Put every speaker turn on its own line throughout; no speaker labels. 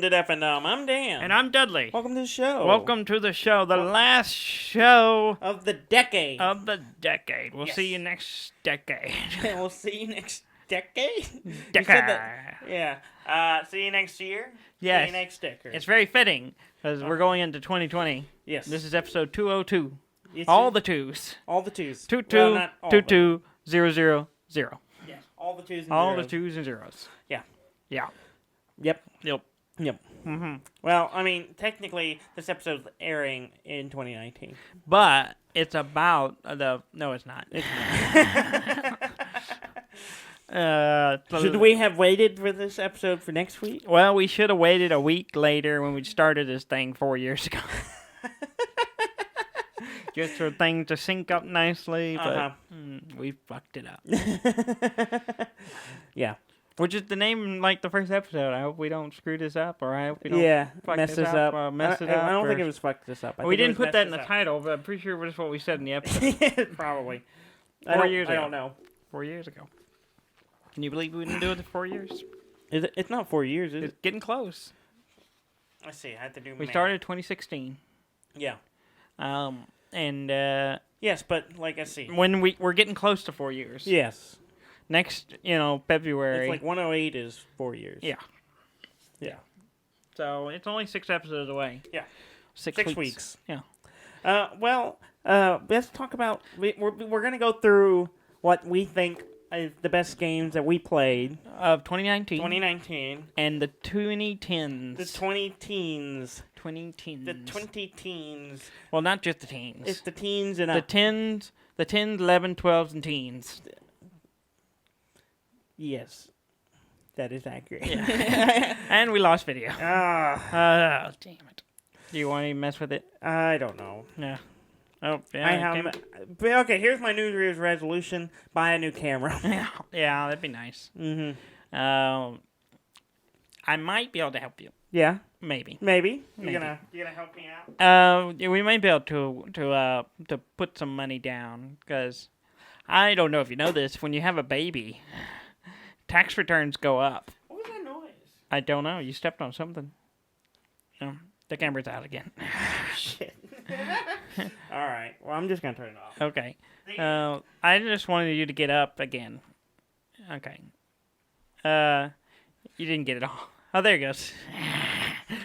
to Deaf and Dumb. I'm Dan.
And I'm Dudley.
Welcome to the show.
Welcome to the show, the last show
of the decade.
We'll see you next decade.
We'll see you next decade?
Decade.
Yeah. See you next year?
Yes.
See you next decade.
It's very fitting, because we're going into 2020.
Yes.
This is episode 202.
It's
all the twos.
All the twos.
22, 000.
Yes. All the twos and zeros.
All the twos and zeros.
Yeah.
Yeah.
Yep.
Mm-hmm.
Well, I mean, technically, this episode's airing in 2019.
But it's about the... No, it's not.
It's not. Should we have waited for this episode for next week?
Well, we should have waited a week later when we started this thing 4 years ago. Just for things to sync up nicely, but we fucked it up.
Yeah.
Which is the name, like, the first episode. I hope we don't screw this up, or I hope we don't
mess this up. I don't think it was fuck this up.
We didn't put that in the title, but I'm pretty sure it was what we said in the episode.
Probably.
4 years ago.
I don't know.
4 years ago. Can you believe we didn't do it for 4 years?
It's not 4 years, is it?
It's getting close.
Let's see. I have to do math.
We started 2016.
Yeah.
Yes,
but, like, I see.
When we're getting close to 4 years.
Yes.
Next, February.
It's like 108 is 4 years.
Yeah. So it's only 6 episodes away.
Yeah.
6 weeks.
Yeah. Let's talk about... We're going to go through what we think is the best games that we played.
Of 2019.
2019.
And the 2010s.
The 20-teens.
20-teens.
The 20-teens.
Well, not just the teens.
It's the teens and
the 10s, 11, 12s, and teens.
Yes, that is accurate.
Yeah. And we lost video.
Ah,
damn it! Do you want to mess with it?
I don't know.
Yeah. Oh, yeah.
Okay, here's my New Year's resolution: buy a new camera.
Yeah, that'd be nice.
Mm-hmm.
I might be able to help you.
Yeah.
Maybe.
You're gonna help me out.
We might be able to put some money down, because I don't know if you know this. When you have a baby, tax returns go up.
What was that noise?
I don't know. You stepped on something. No, the camera's out again.
Shit. All right. Well, I'm just going to turn it off.
Okay. I just wanted you to get up again. Okay. You didn't get it off. Oh, there it goes.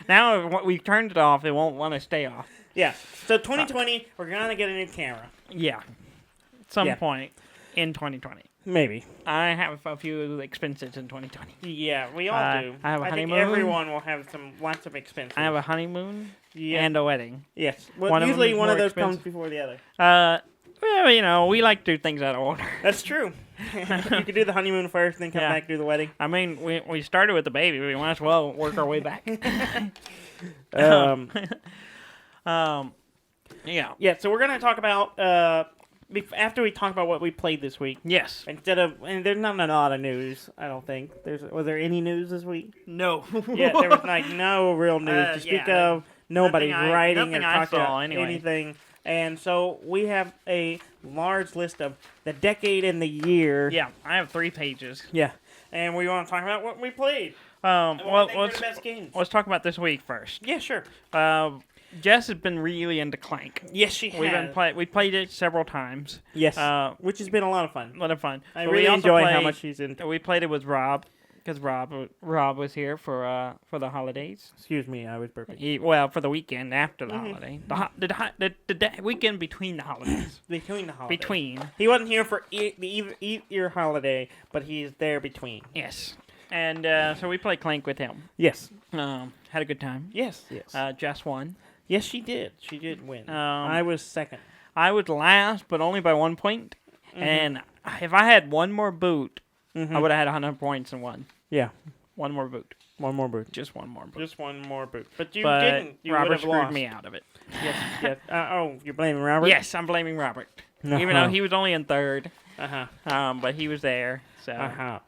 Now we've turned it off. It won't want to stay off.
Yeah. So 2020, we're going to get a new camera.
Yeah. At some point in 2020.
Maybe.
I have a few expenses in 2020.
Yeah, we all do.
I have a honeymoon.
Think everyone will have lots of expenses.
I have a honeymoon and a wedding.
Yes. Well, usually one of those comes before the other.
Well, we like to do things out of order.
That's true. You could do the honeymoon first, then come back to do the wedding.
I mean, we started with the baby. We might as well work our way back.
Yeah.
Yeah,
so we're going to talk about... after we talk about what we played this week.
Yes.
And there's not a lot of news, I don't think. Was there any news this week?
No.
Yeah, there was no real news to speak of. Nobody's writing or talking about anything. And so we have a large list of the decade and the year.
Yeah, I have 3 pages.
Yeah. And we want to talk about what we played.
Let's talk about this week first.
Yeah, sure.
Jess has been really into Clank.
Yes, she has.
We played it several times.
Yes, which has been a lot of fun.
I
really enjoy how much she's into.
We played it with Rob, because Rob was here for the holidays.
Excuse me, I was burping.
For the weekend after the holiday. The weekend between the holidays.
Between the holidays.
Between.
He wasn't here for eat your holiday, but he's there between.
Yes. And so we played Clank with him.
Yes.
Had a good time.
Yes.
Jess won.
Yes, she did. She did win. I was second.
I was last, but only by 1 point. Mm-hmm. And if I had one more boot, I would have had 100 points and won.
Yeah.
One more boot.
One more boot.
Just one more boot.
Just one more boot. But you didn't. You
Robert
would have
screwed
lost.
me out of it.
Yes. You're blaming Robert?
Yes, I'm blaming Robert. Even though he was only in third. But he was there. So.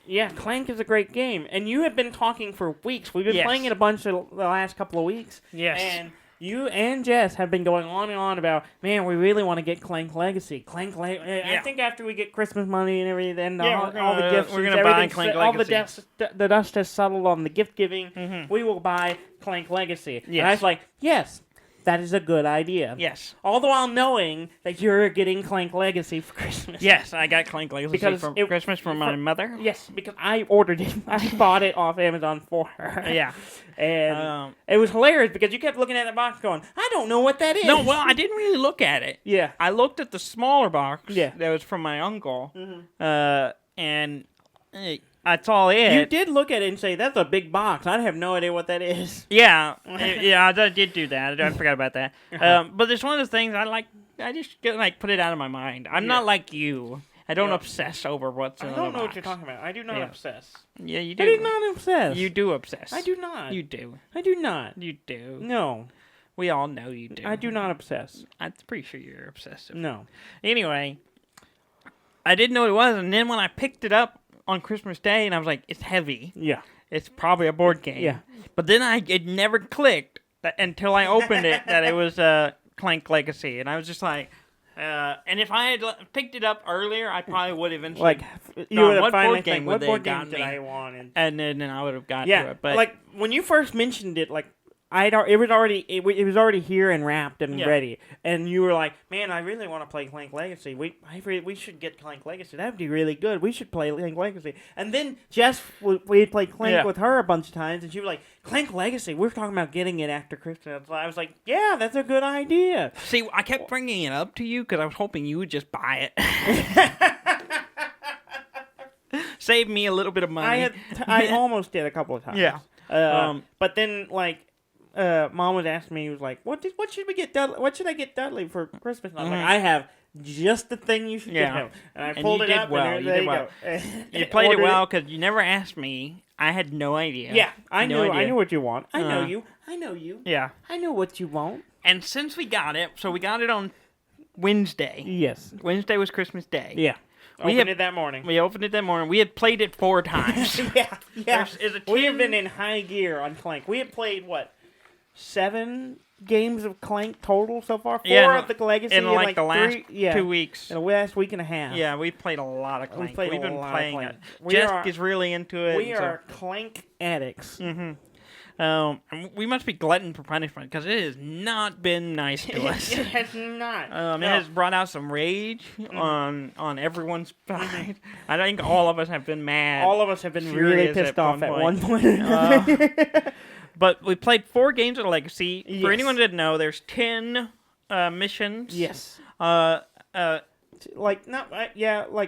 Yeah, Clank is a great game, and you have been talking for weeks. We've been playing it a bunch of the last couple of weeks.
Yes.
And you and Jess have been going on and on about, man, we really want to get Clank Legacy. I think after we get Christmas money and everything, all the gifts,
we're gonna buy Clank Legacy.
All the dust has settled on the gift giving. We will buy Clank Legacy.
Yes.
And I was like, yes. That is a good idea.
Yes.
All the while knowing that you're getting Clank Legacy for Christmas.
Yes, I got Clank Legacy for Christmas from my mother.
Yes, because I ordered it. I bought it off Amazon for her.
Yeah.
And it was hilarious because you kept looking at the box going, I don't know what that is.
No, well, I didn't really look at it.
Yeah.
I looked at the smaller box
that
was from my uncle. And that's all it.
You did look at it and say, that's a big box. I have no idea what that is.
Yeah. I did do that. I forgot about that. But it's one of those things I just put it out of my mind. I'm not like you. I don't obsess over what's in the box.
I don't know what you're talking about. I do not obsess.
Yeah, you do.
I do not obsess.
You do obsess.
I do not.
You do.
I do not.
You do.
No.
We all know you do.
I do not obsess.
I'm pretty sure you're obsessive.
No.
Anyway, I didn't know what it was, and then when I picked it up on Christmas Day, and I was like, it's heavy.
Yeah.
It's probably a board game.
Yeah.
But then it never clicked until I opened it that it was Clank Legacy, and I was just like, and if I had picked it up earlier, I probably would have eventually.
You would have finally
board game
what board
game
did I want?
And then I would have got to it. But
when you first mentioned it, it was already here and wrapped and ready, and you were like, "Man, I really want to play Clank Legacy. We should get Clank Legacy. That'd be really good. We should play Clank Legacy." And then Jess, we had played Clank with her a bunch of times, and she was like, "Clank Legacy. We're talking about getting it after Christmas." I was like, "Yeah, that's a good idea."
See, I kept bringing it up to you because I was hoping you would just buy it. Save me a little bit of money.
I almost did a couple of times.
Yeah.
But then Mom was asking me, he was like, "What should we get Dudley? What should I get Dudley for Christmas?" And I was like, "I have just the thing you should get him." And I pulled it up, and there you go.
You played it well because you never asked me. I had no idea.
Yeah, I knew what you want. I know you.
Yeah.
I know what you want.
And since we got it, so we got it on Wednesday.
Yes.
Wednesday was Christmas Day.
Yeah. We opened it that morning.
We had played it 4 times.
Yeah. We have been in high gear on Clank. We have played, 7 games of Clank total so far? 4 of the Legacy
in like the last
3,
2 weeks.
In the last week and a half.
Yeah, we played a lot of Clank. We've been playing it.
Clank.
Jess is really into it.
We are Clank addicts.
Mm-hmm. We must be glutton for punishment because it has not been nice to us.
It has not.
It has brought out some rage on everyone's side. I think all of us have been mad.
All of us have been really pissed off at one point.
But we played 4 games of Legacy. Yes. For anyone that didn't know, there's 10 missions.
Yes. Like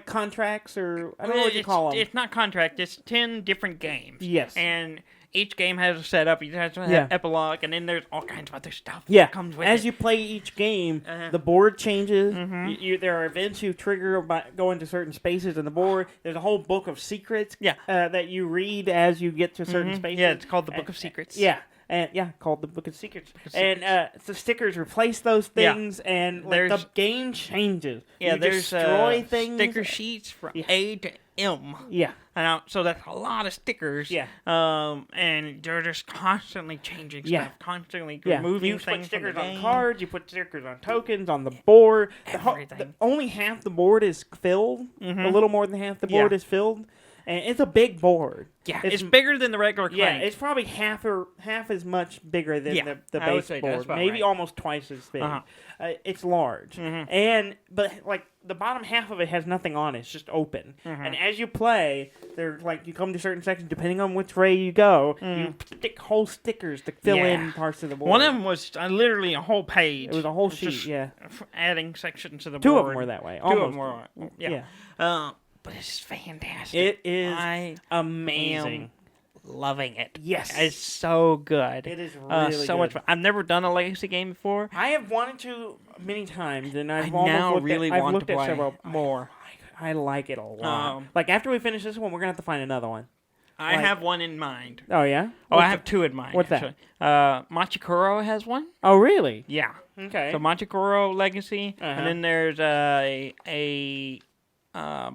contracts, or I don't know what you call them.
It's not contract. It's 10 different games.
Yes.
And each game has a setup. It has an epilogue, and then there's all kinds of other stuff
that
comes with
As
it.
you play each game, the board changes. Mm-hmm. There are events you trigger by going to certain spaces in the board. There's a whole book of secrets that you read as you get to certain spaces.
Yeah, it's called the Book of Secrets.
Yeah. And called the Book of Secrets. And the stickers replace those things, and the game changes.
Yeah,
there's destroy things.
Sticker sheets from A to M.
Yeah.
So that's a lot of stickers.
Yeah.
And they're just constantly changing stuff, constantly removing things. You put
stickers on cards, you put stickers on tokens, on the board.
Everything.
Only half the board is filled. Mm-hmm. A little more than half the board is filled. And it's a big board.
Yeah, it's bigger than the regular Clank.
Yeah, it's probably half as much bigger than the base board. Maybe almost twice as big. It's large. Mm-hmm. But the bottom half of it has nothing on it. It's just open. Mm-hmm. And as you play, you come to certain sections, depending on which way you go, you stick whole stickers to fill in parts of the board.
One of them was literally a whole page.
It was a whole sheet,
adding sections to the board.
2 of them were that way. Almost.
2 of them were, yeah. But it's fantastic.
It is amazing.
Loving it.
Yes.
It's so good.
It is really
so much fun. I've never done a Legacy game before.
I have wanted to many times, and I've
looked
at
play
several
more.
I like it a lot. After we finish this one, we're going to have to find another one.
I have one in mind.
Oh, yeah?
I have 2 in mind.
What's that?
Machikoro has one.
Oh, really?
Yeah.
Okay.
So Machikoro Legacy, and then there's a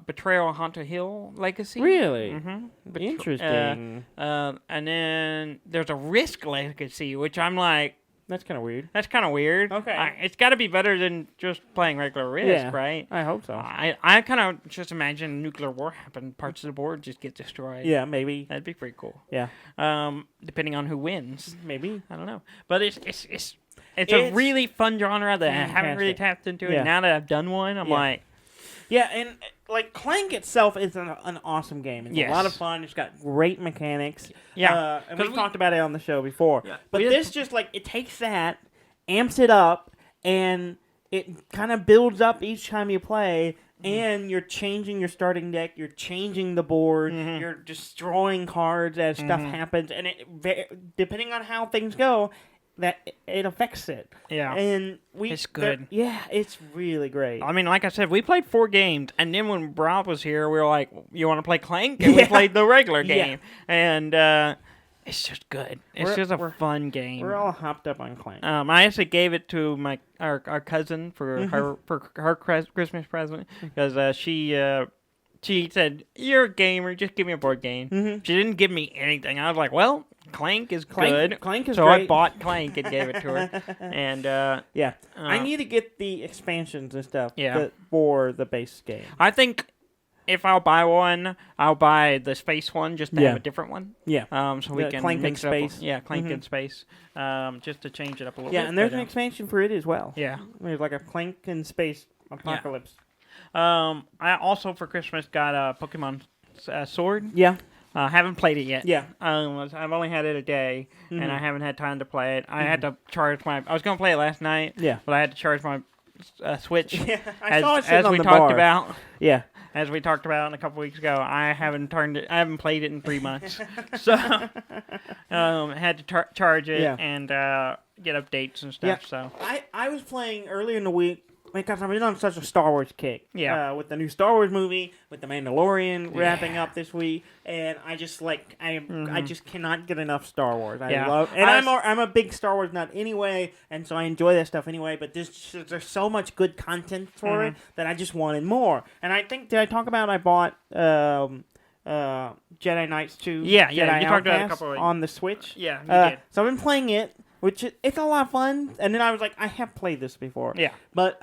Betrayal on Haunted Hill Legacy.
Really?
Mm-hmm.
Interesting.
And then there's a Risk Legacy, which I'm like,
That's kind of weird.
That's kind of weird.
Okay.
It's got to be better than just playing regular Risk, right?
I hope so.
I kind of just imagine nuclear war happen, parts of the board just get destroyed.
Yeah, maybe.
That'd be pretty cool.
Yeah.
Depending on who wins.
Maybe.
I don't know. But it's a really fun genre that I haven't really tapped into. And now that I've done one, I'm like...
Yeah, and like Clank itself is an awesome game. It's a lot of fun. It's got great mechanics.
Yeah.
And we talked about it on the show before.
Yeah.
But this just like, it takes that, amps it up, and it kind of builds up each time you play. And you're changing your starting deck. You're changing the board. You're destroying cards as stuff happens. And depending on how things go, that it affects it.
Yeah.
And
it's good.
It's really great.
I mean, like I said, we played 4 games, and then when Rob was here, we were like, you want to play Clank? And we played the regular game. And it's just good. It's just a fun game.
We're all hopped up on Clank.
I actually gave it to our cousin for her Christmas present, because she said, you're a gamer, just give me a board game. She didn't give me anything. I was like, well, Clank is good.
Clank is
so
great.
I bought Clank and gave it to her. And
I need to get the expansions and stuff for the base game.
I think if I'll buy one, I'll buy the space one just to have a different one.
Yeah.
So we can
Clank
mix
in Space.
Up. Yeah, Clank in Space. Just to change it up a little bit.
Yeah, and there's an expansion for it as well.
Yeah.
There's like a Clank in Space Apocalypse.
I also for Christmas got a Pokemon Sword.
Yeah.
Haven't played it yet.
Yeah.
I've only had it a day, and I haven't had time to play it. I had to charge my... I was going to play it last night, but I had to charge my Switch.
Yeah,
I
saw it sitting on
we
the
talked
bar.
about.
Yeah.
As we talked about a couple weeks ago, I haven't played it in 3 months. So, had to charge it and get updates and stuff. So
I was playing earlier in the week because I've been on such a Star Wars kick.
Yeah.
With the new Star Wars movie, with the Mandalorian wrapping up this week, and I just like I just cannot get enough Star Wars. I'm a big Star Wars nut anyway, and so I enjoy that stuff anyway. But there's so much good content for it that I just wanted more. And I think, did I talk about I bought Jedi Knights 2?
Yeah,
Jedi
you talked about it a
Outcast
couple of
on the Switch.
Yeah, you did.
So I've been playing it. It's a lot of fun, and then I was like, I have played this before.
Yeah.
But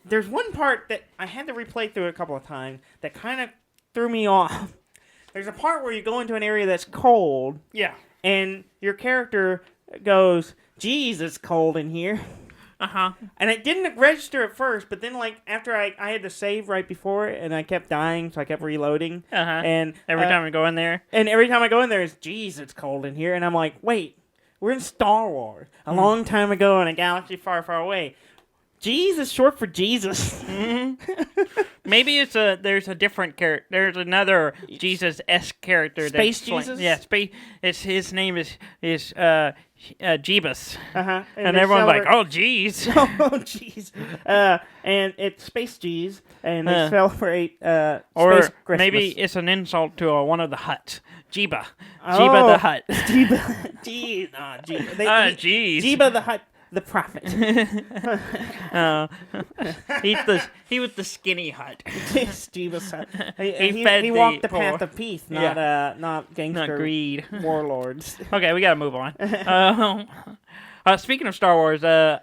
there's one part that I had to replay through a couple of times that kind of threw me off. There's a part where you go into an area that's cold.
Yeah.
And your character goes, "Geez, it's cold in here." And it didn't register at first, but then like after I had to save right before it, and I kept dying, so I kept reloading. And
every time I go in there.
And every time I go in there, it's, "Geez, it's cold in here," and I'm like, wait. We're in Star Wars a long time ago in a galaxy far, far away. Jeez is short for Jesus.
Maybe there's a different character. There's another Jesus-esque character.
Space Jesus?
Yeah, space. His name is Jeebus. And everyone's like, oh, jeez.
Oh, jeez. And it's Space G's, and they celebrate
or
Space Christmas.
Maybe it's an insult to one of the Hutts. Jeeba. Jeeba the Hutt.
Jeez.
Jeez.
Jeeba the Hutt, the prophet.
He was the skinny Hutt.
Jeeba's Hutt. He walked the path of peace, not gangster,
not greed,
warlords.
Okay, we gotta move on. Speaking of Star Wars, our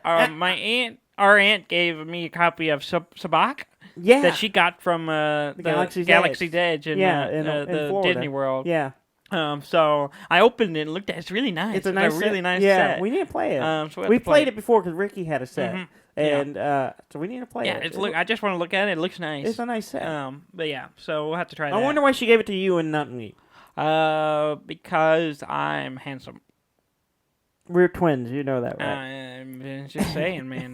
aunt gave me a copy of Sabacc.
Yeah.
That she got from the Galaxy's Edge in
Florida.
Disney World.
Yeah.
So I opened it and looked at it. It's really nice.
It's a really nice set.
set.
We need to play it.
So
we played it before because Ricky had a set. And so we need to play it.
I just want to look at it. It looks nice.
It's a nice set.
But yeah, so we'll have to try that.
I wonder why she gave it to you and not me.
Because I'm handsome.
We're twins, you know that, right?
I'm just saying, man.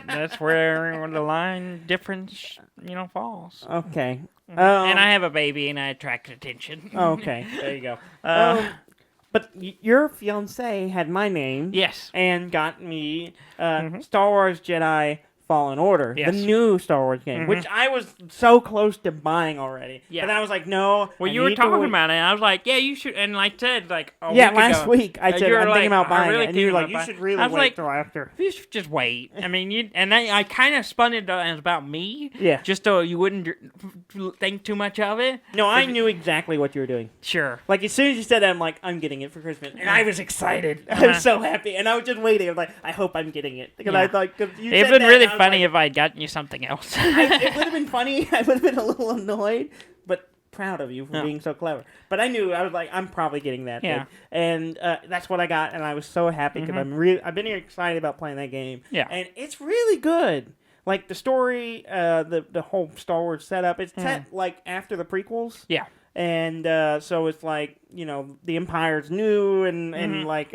That's where the line difference, falls.
Okay.
And I have a baby, and I attract attention.
Okay, there you go. But your fiance had my name.
Yes.
And got me Star Wars Jedi Fallen Order,
Yes.
the new Star Wars game, which I was so close to buying already.
Yeah.
But I was like, no.
Well, you were talking about it, and I was like, yeah, you should. And I said, like,
last week I said, I'm thinking about buying it. And you were like,
thinking
you
about
should
buying
really
I was
wait
like,
till after.
You should just wait. I mean, I kind of spun it as about me.
Yeah.
Just so you wouldn't think too much of it.
No, I knew exactly what you were doing.
Sure.
Like, as soon as you said that, I'm like, I'm getting it for Christmas. And I was excited. I was so happy. And I was just waiting. I was like, I hope I'm getting it. Because I thought, cause you
it'd
said
been really
and
funny
like,
if I'd gotten you something else.
it would have been funny. I would have been a little annoyed, but proud of you for being so clever. But I knew, I was like, I'm probably getting that.
Yeah.
Thing. And that's what I got, and I was so happy because I've been excited about playing that game.
Yeah.
And it's really good. Like, the story, the whole Star Wars setup, it's set, like, after the prequels.
Yeah.
And so it's like, the Empire's new, and like,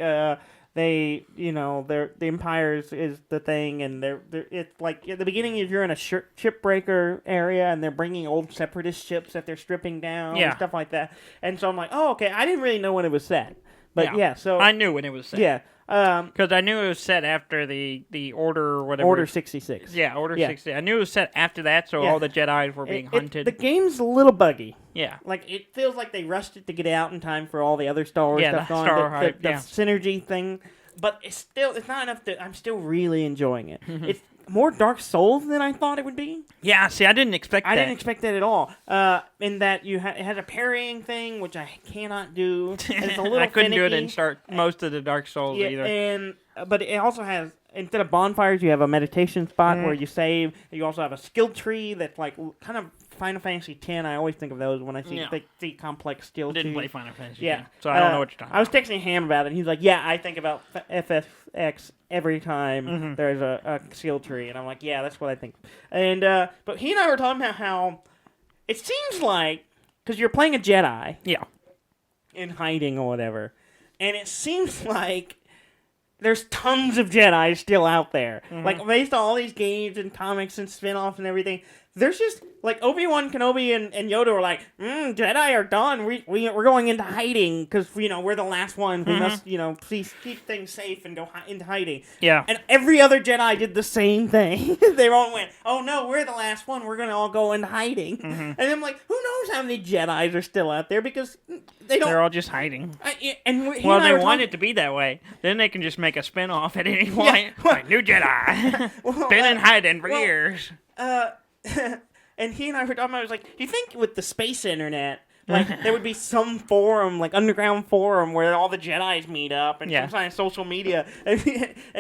they, the Empire is the thing, and it's like at the beginning you're in a shipbreaker area, and they're bringing old Separatist ships that they're stripping down and stuff like that. And so I'm like, oh, okay, I didn't really know when it was set, but so
I knew when it was set.
Yeah,
because I knew it was set after the Order or whatever.
Order 66.
Yeah, Order 60. I knew it was set after that, so all the Jedi were being hunted.
The game's a little buggy.
Yeah.
Like, it feels like they rushed it to get it out in time for all the other Star Wars stuff going on. The synergy thing. But it's not enough that I'm still really enjoying it. It's more Dark Souls than I thought it would be.
Yeah, see, I didn't expect that.
I didn't expect that at all. In that it has a parrying thing, which I cannot do. And it's a little
I couldn't
finicky.
do it and start most of the Dark Souls either.
But it also has, instead of bonfires, you have a meditation spot where you save. You also have a skill tree that's like kind of Final Fantasy X. I always think of those when I see complex skill trees.
Didn't play Final Fantasy
X,
so I don't know what you're talking about.
I was texting Ham about it, and he's like, yeah, I think about FFX every time there's a skill tree. And I'm like, yeah, that's what I think. And but he and I were talking about how it seems like, because you're playing a Jedi.
Yeah.
In hiding or whatever. And it seems like there's tons of Jedi still out there. Like, based on all these games and comics and spin-offs and everything, there's just, like, Obi-Wan Kenobi and Yoda were like, Jedi are done. We're going into hiding because, we're the last ones. We must, please keep things safe and go into hiding.
Yeah.
And every other Jedi did the same thing. They all went, oh, no, we're the last one. We're going to all go into hiding. And I'm like, who knows how many Jedis are still out there because they're
all just hiding.
They
want it to be that way. Then they can just make a spin-off at any point. Like, new Jedi. Been in hiding for years.
And he and I were talking about, I was like, do you think with the space internet, like, there would be some forum, like, underground forum where all the Jedis meet up and some kind of social media? And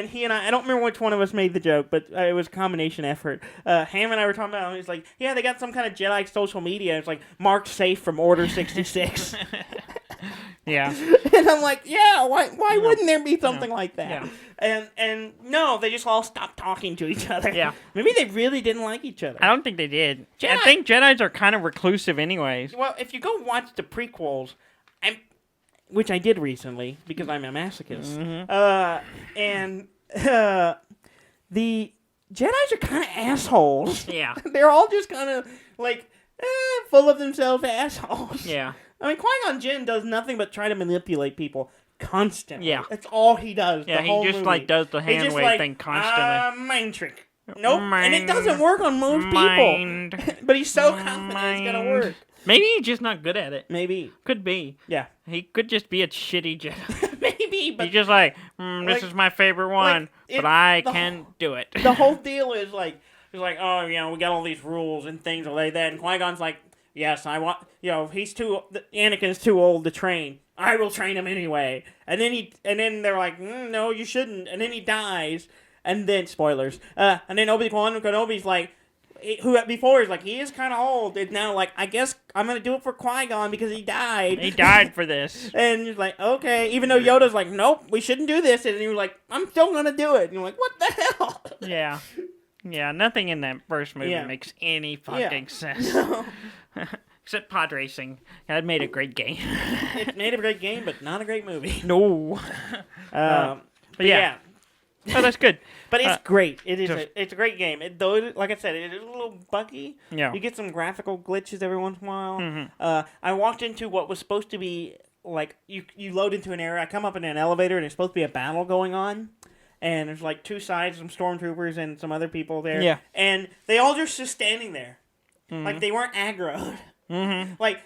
he and I don't remember which one of us made the joke, but it was a combination effort. Ham and I were talking about it, and he's like, yeah, they got some kind of Jedi social media. It's like, marked safe from Order 66.
Yeah.
And I'm like, yeah, why wouldn't there be something like that? Yeah. And no, they just all stopped talking to each other.
Yeah.
Maybe they really didn't like each other.
I don't think they did. I think Jedis are kind of reclusive anyways.
Well, if you go watch the prequels, which I did recently because I'm a masochist, the Jedis are kind of assholes.
Yeah.
They're all just kind of like full of themselves assholes.
Yeah.
I mean, Qui-Gon Jinn does nothing but try to manipulate people constantly.
Yeah.
That's all he does.
Yeah,
the whole
he just
movie.
does the hand wave thing constantly.
Mind trick. Nope. And it doesn't work on most people. But he's so confident it's going to work.
Maybe he's just not good at it.
Maybe.
Could be.
Yeah.
He could just be a shitty Jedi.
Maybe, but...
He's just like, this is my favorite one, but I can't do it.
The whole deal is like, he's like, oh, we got all these rules and things like that. And Qui-Gon's like, yes, I want, Anakin's too old to train. I will train him anyway. And then they're like, no, you shouldn't. And then he dies. And then, spoilers. And then Obi-Wan Kenobi's like, who before is like, he is kind of old. And now, like, I guess I'm going to do it for Qui-Gon because he died.
He died for this.
And he's like, okay. Even though Yoda's like, nope, we shouldn't do this. And he was like, I'm still going to do it. And you're like, what the hell?
Yeah. Yeah, nothing in that first movie makes any fucking sense.
No.
Except pod racing. That made a great game.
It made a great game, but not a great movie.
No.
But yeah.
Oh, that's good.
But it's great. It's a great game. Though, like I said, it is a little buggy.
Yeah.
You get some graphical glitches every once in a while. I walked into what was supposed to be, like, you load into an area. I come up in an elevator, and it's supposed to be a battle going on. and there's like two sides, some stormtroopers and some other people there.
Yeah.
And they all just standing there.
Mm-hmm.
Like, they weren't aggroed.
Mm-hmm.
Like,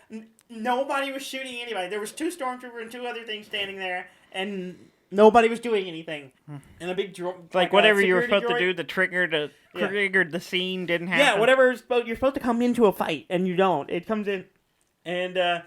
nobody was shooting anybody. There was two stormtroopers and two other things standing there, and nobody was doing anything. And a big
Like whatever you were
security
supposed to
droid.
do, the triggered the scene didn't happen.
Yeah, whatever you're supposed to come into a fight, and you don't. It comes in, and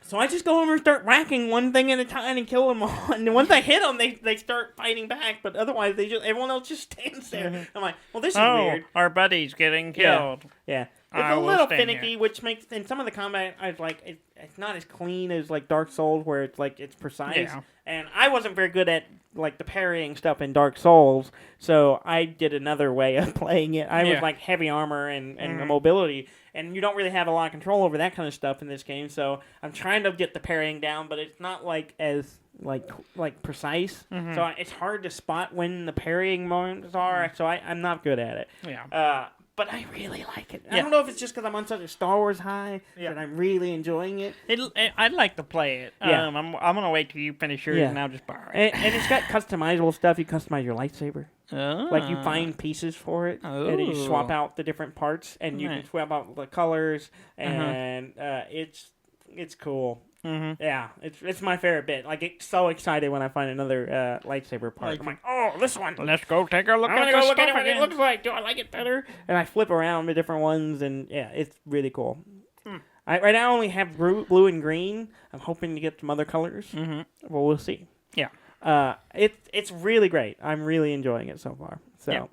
so I just go over and start whacking one thing at a time and kill them all. And once I hit them, they start fighting back. But otherwise, everyone else just stands there.
Mm-hmm.
I'm like, well, this is weird.
Our buddy's getting killed.
Yeah. It's
I
a
will
little
stand
finicky,
here.
which makes in some of the combat I was like it's not as clean as like Dark Souls where it's precise.
Yeah.
And I wasn't very good at like the parrying stuff in Dark Souls, so I did another way of playing it. I was like heavy armor and mobility, and you don't really have a lot of control over that kind of stuff in this game. So I'm trying to get the parrying down, but it's not like as like precise. So it's hard to spot when the parrying moments are. So I'm not good at it.
Yeah.
But I really like it. I
Yeah.
don't know if it's just because I'm on such a Star Wars high that I'm really enjoying it.
I'd like to play it.
Yeah.
I'm gonna wait till you finish yours and I'll just borrow it.
And it's got customizable stuff. You customize your lightsaber.
Oh.
Like, you find pieces for it, and then you swap
Oh.
out the different parts, and you can swap out the colors, and it's cool.
Mm-hmm.
Yeah, it's my favorite bit. Like, it's so excited when I find another lightsaber part. I'm like, oh, this one.
Let's go take a look
I'm
at
gonna
this
go look
stuff
at what
again.
it looks like. Do I like it better? And I flip around the different ones, and yeah, it's really cool. Right now I only have blue and green. I'm hoping to get some other colors.
Mm-hmm.
Well, we'll see.
Yeah.
It's really great. I'm really enjoying it so far. So
Yeah.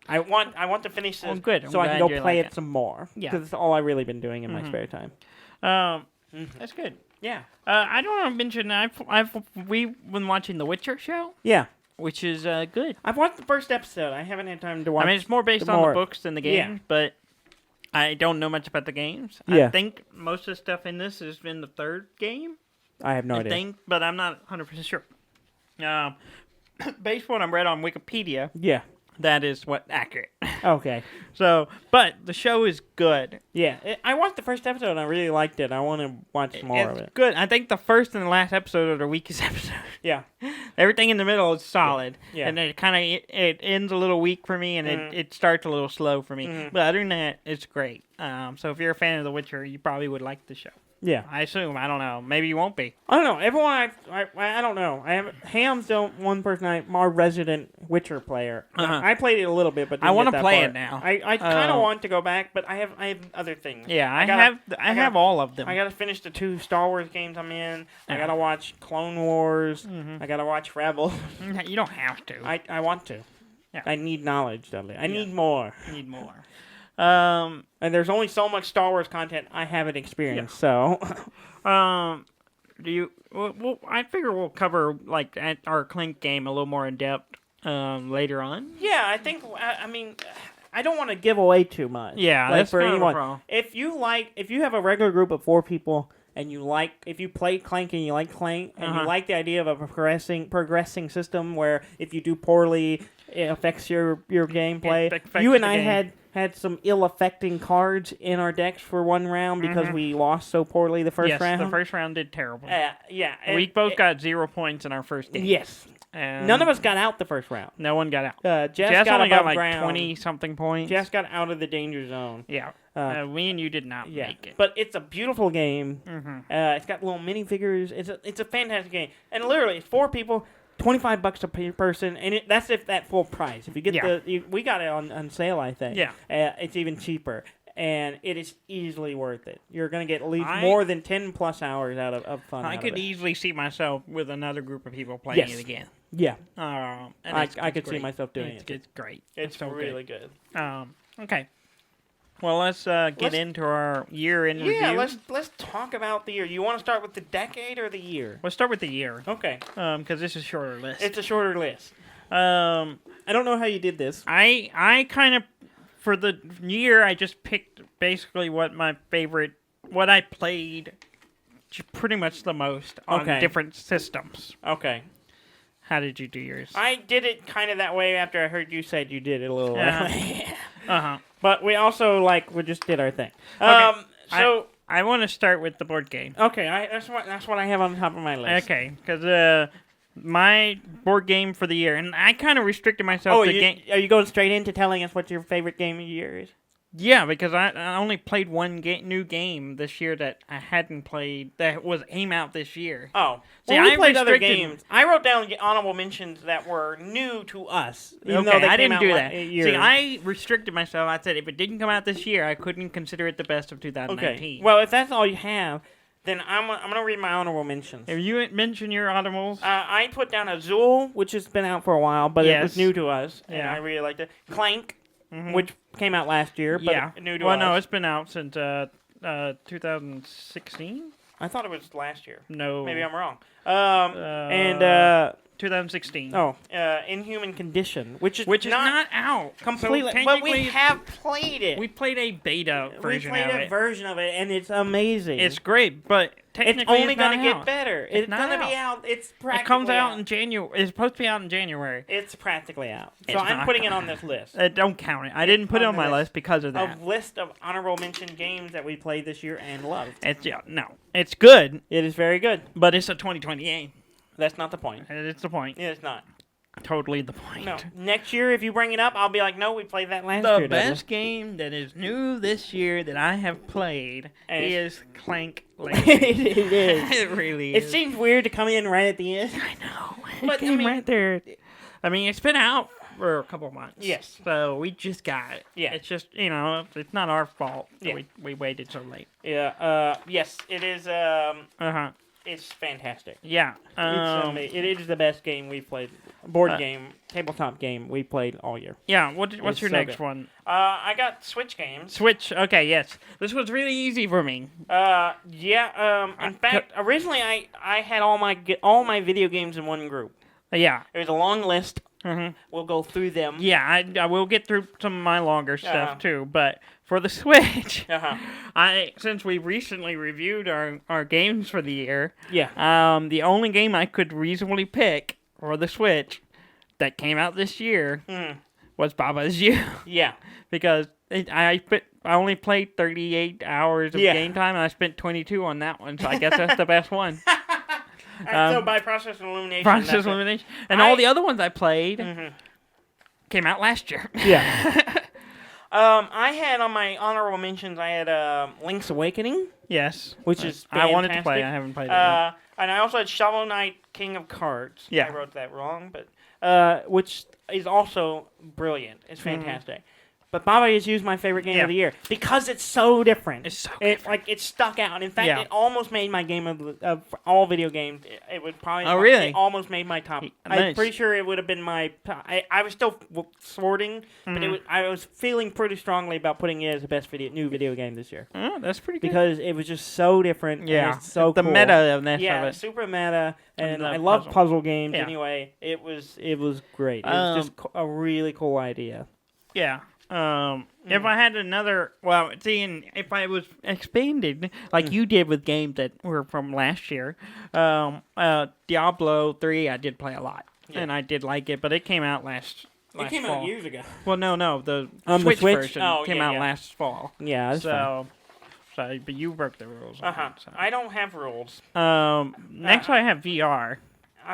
I want to finish this
good.
so
I'm
I can
glad
go
you
play
like
it
it.
some more.
Yeah.
Because it's all I've really been doing in my spare time.
That's good.
Yeah.
I don't want to mention we've been watching the Witcher show,
Yeah.
which is good.
I've watched the first episode. I haven't had time to watch.
I mean, it's more based on the books than the games, but I don't know much about the games.
Yeah.
I think most of the stuff in this is in the third game.
I have no
I
idea.
think, but I'm not 100% sure. Based on what I read on Wikipedia,
Yeah.
that is what accurate.
Okay.
So, but the show is good.
Yeah. I watched the first episode and I really liked it. I want to watch more of
It's
it.
good. I think the first and the last episode are the weakest episode.
Yeah.
Everything in the middle is solid.
Yeah.
And it kind of it ends a little weak for me, and it starts a little slow for me. But other than that, it's great. So if you're a fan of The Witcher, you probably would like the show.
Yeah.
I assume. I don't know. Maybe you won't be.
I don't know. Everyone, I don't know. Ham's the one person I'm our resident Witcher player. I played it a little bit, but
I want
want
to play it now.
I kind of want to go back, but I have other things.
Yeah, I have all of them.
I gotta finish the 2 Star Wars games I'm in. I gotta watch Clone Wars. I gotta watch Rebels.
You don't have to.
I want to.
Yeah.
I need knowledge, Dudley. I need more.
You need more.
And there's only so much Star Wars content I haven't experienced. So.
Do you? Well, I figure we'll cover like our Clank game a little more in depth later on.
Yeah, I think. I mean, I don't want to give away too much.
Yeah,
like
that's
for
kind of a
anyone.
problem.
If you have a regular group of 4 people and if you play Clank and you like Clank and you like the idea of a progressing system where if you do poorly, it affects your gameplay.
It affects
You and
the
I
game.
had some ill-affecting cards in our decks for one round because we lost so poorly the first round.
Yes, the first round did terrible.
Yeah.
We both got 0 points in our first game.
Yes.
And
None of us got out the first round.
No one got out.
Jess got
only got
above
like
ground.
20-something points.
Jess got out of the danger zone.
Yeah. Me and you did not make it.
But it's a beautiful game. It's got little minifigures. It's a fantastic game. And literally, it's 4 people, $25 a person, and that's if that full price. If you get we got it on sale, I think.
Yeah.
It's even cheaper. And it is easily worth it. You're going to get at least more than 10 plus hours out of fun.
I could easily see myself with another group of people playing it again.
Yeah.
And
I could see
great.
myself doing it.
It's great.
It's
so
really good.
Okay. Well, let's get into our year in review.
Yeah, let's talk about the year. You want to start with the decade or the year?
Let's start with the year.
Okay.
Because this is a shorter list.
It's a shorter list.
I
don't know how you did this.
I kind of, for the year, I just picked basically what I played pretty much the most on different systems.
Okay.
How did you do yours?
I did it kind of that way after I heard you said you did it a little way.
Uh-huh.
But we also, we just did our thing.
Okay.
So...
I want to start with the board game.
Okay, that's what I have on top of my list.
Okay, because My board game for the year, and I kind of restricted myself to game.
Are you going straight into telling us what your favorite game of the year is?
Yeah, because I only played one new game this year that I hadn't played that came out this year.
Oh,
See,
well, we
I
played other
restricted-
games. I wrote down honorable mentions that were new to us. Even though
Okay,
they
I
came
didn't
out
do
la-
that.
a year.
See, I restricted myself. I said if it didn't come out this year, I couldn't consider it the best of 2019.
Okay. Well, if that's all you have, then I'm gonna read my honorable mentions.
If you mention your audibles,
I put down Azul, which has been out for a while, but it was
Yes.
new to us, and
Yeah.
I really liked it. Clank, which came out last year, but new to us.
Well, no, it's been out since 2016.
I thought it was last year.
No,
Maybe I'm wrong.
Uh,
And
2016.
Inhuman Condition, which is
not out
completely,
So
but we
technically,
have played it.
we played a beta version
We played
of
a
it.
version of it, and it's amazing.
It's great, but
It's
technically
only
going to
get better. It's
not
gonna be
out.
out. It's
It
practically
comes out in January. It's supposed to be out in January.
It's practically out. So
It's
I'm
not
putting it
coming
on this list.
Don't count it. I didn't put it
on
on
the
my
list
list because of that.
A list of honorable mention games that we played this year and loved.
It's good,
It is very good.
but it's a 2020 game.
That's not the point.
It's the point.
It is not.
Totally the point.
No. Next year, if you bring it up, I'll be like, no, we played that last
The
year.
best game that is new this year that I have played
And
is Clank Legacy.
it is.
It really
It
is.
seems weird to come in right at the end.
I know.
But,
It came
I mean-
right there. I mean, it's been out for a couple of months.
Yes.
So we just got it.
Yeah.
It's just, it's not our fault that
Yeah.
we waited so late.
Yeah. Yes, it is.
Uh-huh.
It's fantastic.
Yeah.
It is the best game we played. Board game, tabletop game we played all year.
Yeah, what's
It's
your
so
next
good.
one?
I got Switch games.
Switch. Okay, yes. This was really easy for me.
In fact, originally I had all my video games in one group.
Yeah.
It was a long list.
Mm-hmm.
We'll go through them.
Yeah, I will get through some of my longer stuff
Uh-huh.
too, but for the Switch,
Uh-huh.
since we recently reviewed our games for the year,
Yeah.
the only game I could reasonably pick for the Switch that came out this year was Baba's You,
Yeah.
because I only played 38 hours of
Yeah.
game time, and I spent 22 on that one, so I guess that's the best one.
So by process and elimination.
Process
that's it.
Elimination, and all the other ones I played
Mhm.
came out last year.
Yeah. I had on my honorable mentions. I had Link's Awakening,
Yes,
which is
I wanted to
fantastic.
play. I haven't played it yet.
And I also had Shovel Knight, King of Cards.
Yeah.
I wrote that wrong, but which is also brilliant. It's fantastic. But Baba is used my favorite game
Yeah.
of the year because it's so different.
It's so
It stuck out. In fact,
Yeah.
it almost made my game of all video games. It would probably.
Oh, really?
It almost made my top.
Nice.
I'm pretty sure it would have been my. I was still sorting, but
Mm-hmm.
I was feeling pretty strongly about putting it as the best new video game this year
Oh, that's pretty good.
because it was just so different. and
Yeah,
it's so
the
cool.
meta-ness
Yeah,
of it.
super meta, and
the
I love
puzzle.
puzzle games.
Yeah.
Anyway, it was great. It was just a really cool idea.
Yeah. If I had another, if I was expanded like you did with games that were from last year, Diablo 3, I did play a lot, and I did like it, but it came out last
It came
fall.
out years ago.
Well, no, the
The
Switch
Switch?
version
Oh,
came
yeah,
out
yeah.
last fall.
Yeah, that's fine.
But you broke the rules. on that, so.
I don't have rules.
Next I have VR.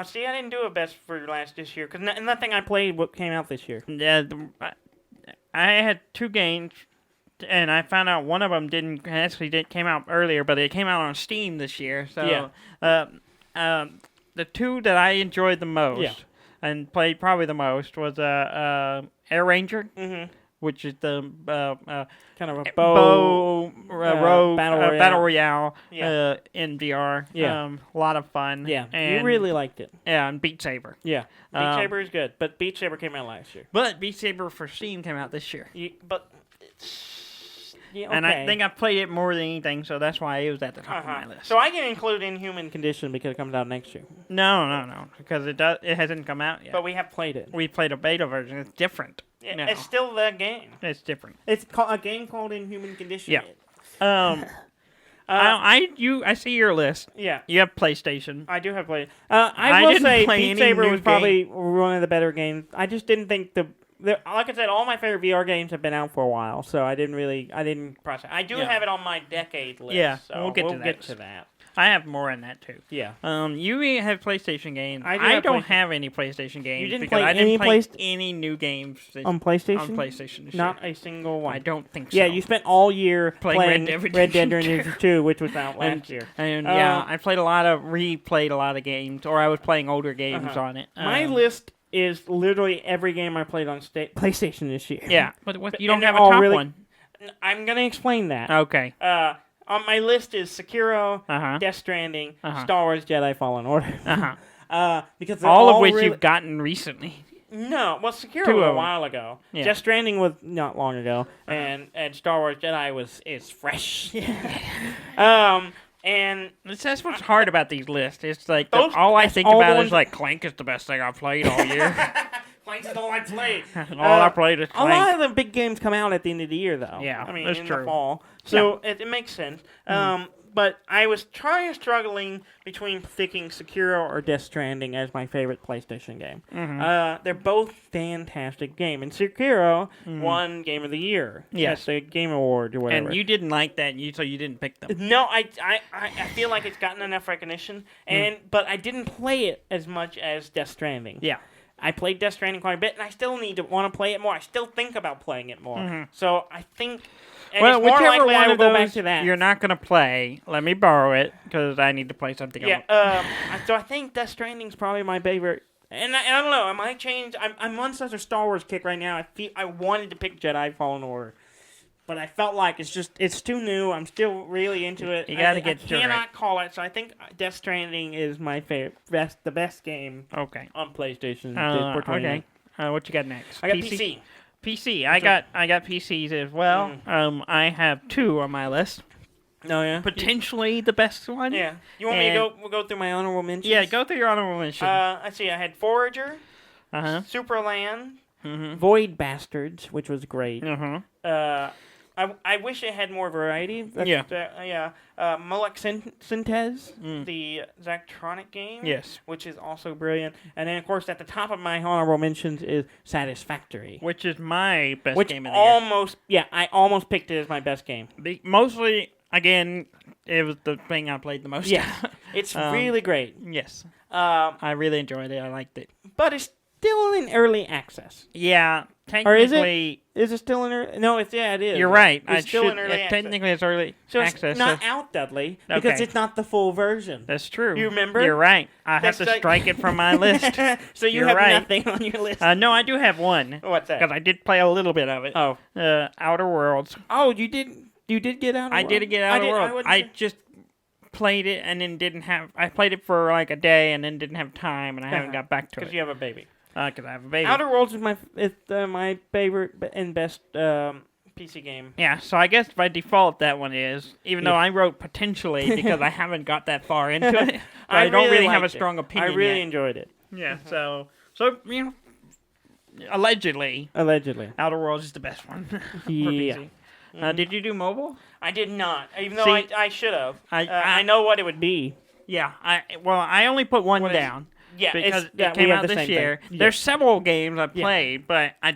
See, I didn't do a best for this year because nothing I played came out this year.
Yeah, I had two games, and I found out one of them came out earlier, but it came out on Steam this year. So, the two that I enjoyed the most and played probably the most was Air Ranger, which is the
Kind of a
rogue
battle
royale
Yeah.
in VR.
Yeah.
A lot of fun.
Yeah,
and,
you really liked it.
Yeah, and Beat Saber.
Yeah, Beat
Um,
Saber is good, but Beat Saber came out last year.
But Beat Saber for Steam came out this year. And I think I played it more than anything, so that's why it was at the top of my list.
So I can include Inhuman Condition because it comes out next year.
No, because it hasn't come out yet.
But we have played it.
We played a beta version. It's different.
Yeah, it's still the game.
It's different.
It's a game called Inhuman Condition.
Yeah. I see your list.
Yeah.
You have PlayStation.
I do have played. I will
didn't
say
play
Beat
any
Saber
new
was probably one of the better games. I just didn't think like I said, all my favorite VR games have been out for a while, so I didn't process. I do have it on my decade list.
Yeah,
so
we'll get to that. I have more in that too.
Yeah.
You have PlayStation games.
I
don't have any PlayStation games.
You didn't
because
play
I didn't
any
play any new games
on PlayStation?
On PlayStation this
Not
year.
a single one.
I don't think so.
Yeah, you spent all year playing
Red Dead
Redemption 2, which was out last year.
And I played replayed a lot of games, or I was playing older games on it.
My list is literally every game I played on PlayStation this year.
Yeah, but you don't have a top one.
I'm going to explain that.
Okay.
On my list is Sekiro, Death Stranding, Star Wars Jedi Fallen Order. Because
all of which you've gotten recently.
No, well, Sekiro a while ago.
Yeah.
Death Stranding was not long ago, and Star Wars Jedi is fresh. And
that's what's hard about these lists. It's like
all
I think about is like Clank is the best thing I've played all year.
Clank is all I played.
All I played is Clank.
A lot of the big games come out at the end of the year, though.
Yeah,
I mean,
that's
in
true.
the fall, so it makes sense. But I was struggling between picking Sekiro or Death Stranding as my favorite PlayStation game. They're both fantastic games. And Sekiro won Game of the Year.
Yes.
At the Game Award or whatever.
And you didn't like that, so you didn't pick them.
No, I feel like it's gotten enough recognition, but I didn't play it as much as Death Stranding.
Yeah.
I played Death Stranding quite a bit, and I still want to play it more. I still think about playing it more. So I think...
Well,
it's more
whichever
likely
one
I will
of
go back
those
to that.
you're not going to play, let me borrow it, because I need to play something else.
So I think Death Stranding's probably my favorite. And I don't know, I might change. I'm on such a Star Wars kick right now. I wanted to pick Jedi Fallen Order. But I felt like it's too new. I'm still really into it.
You got to get
to it. I cannot call it, so I think Death Stranding is my favorite, the best game on PlayStation.
Okay. What you got next?
I got PC.
PC. I got PCs as well. I have 2 on my list.
Oh yeah.
Potentially the best one.
Yeah. You want me to go through my honorable mentions?
Yeah, go through your honorable mentions.
Let's see. I had Forager, Superland, Void Bastards, which was great. I wish it had more variety. Mulek Syntez, the Zactronic game.
Yes.
Which is also brilliant. And then, of course, at the top of my honorable mentions is Satisfactory.
Which is my best game of the year.
I almost picked it as my best game.
Mostly, again, it was the thing I played the most.
Yeah. It's really great.
Yes. I really enjoyed it. I liked it.
But it's still in early access.
Yeah. Technically,
or is it? Is it still in early? No, it is.
You're right.
It's still in early access.
Technically, it's early access.
It's not out, Dudley, because it's not the full version.
That's true.
You remember?
You're right. I have to strike it from my list.
So you have nothing on your list?
No, I do have one.
What's that?
Because I did play a little bit of it.
Oh.
Outer Worlds.
Oh, you did get Outer Worlds?
I did get Outer Worlds. I just played it and then didn't have... I played it for like a day and then didn't have time and I haven't got back to it.
Because you have a baby.
Because I have a baby.
Outer Worlds is my favorite and best PC game.
Yeah, so I guess by default that one is, even though I wrote potentially because I haven't got that far into it. I don't really have a strong opinion.
I really enjoyed it.
Yeah, so you know, allegedly, Outer Worlds is the best one for PC. Did you do mobile?
I did not, even though I should have. I know what it would be.
Yeah, I only put one down.
Yeah,
because it came out this year.
Yeah.
There's several games I played, but I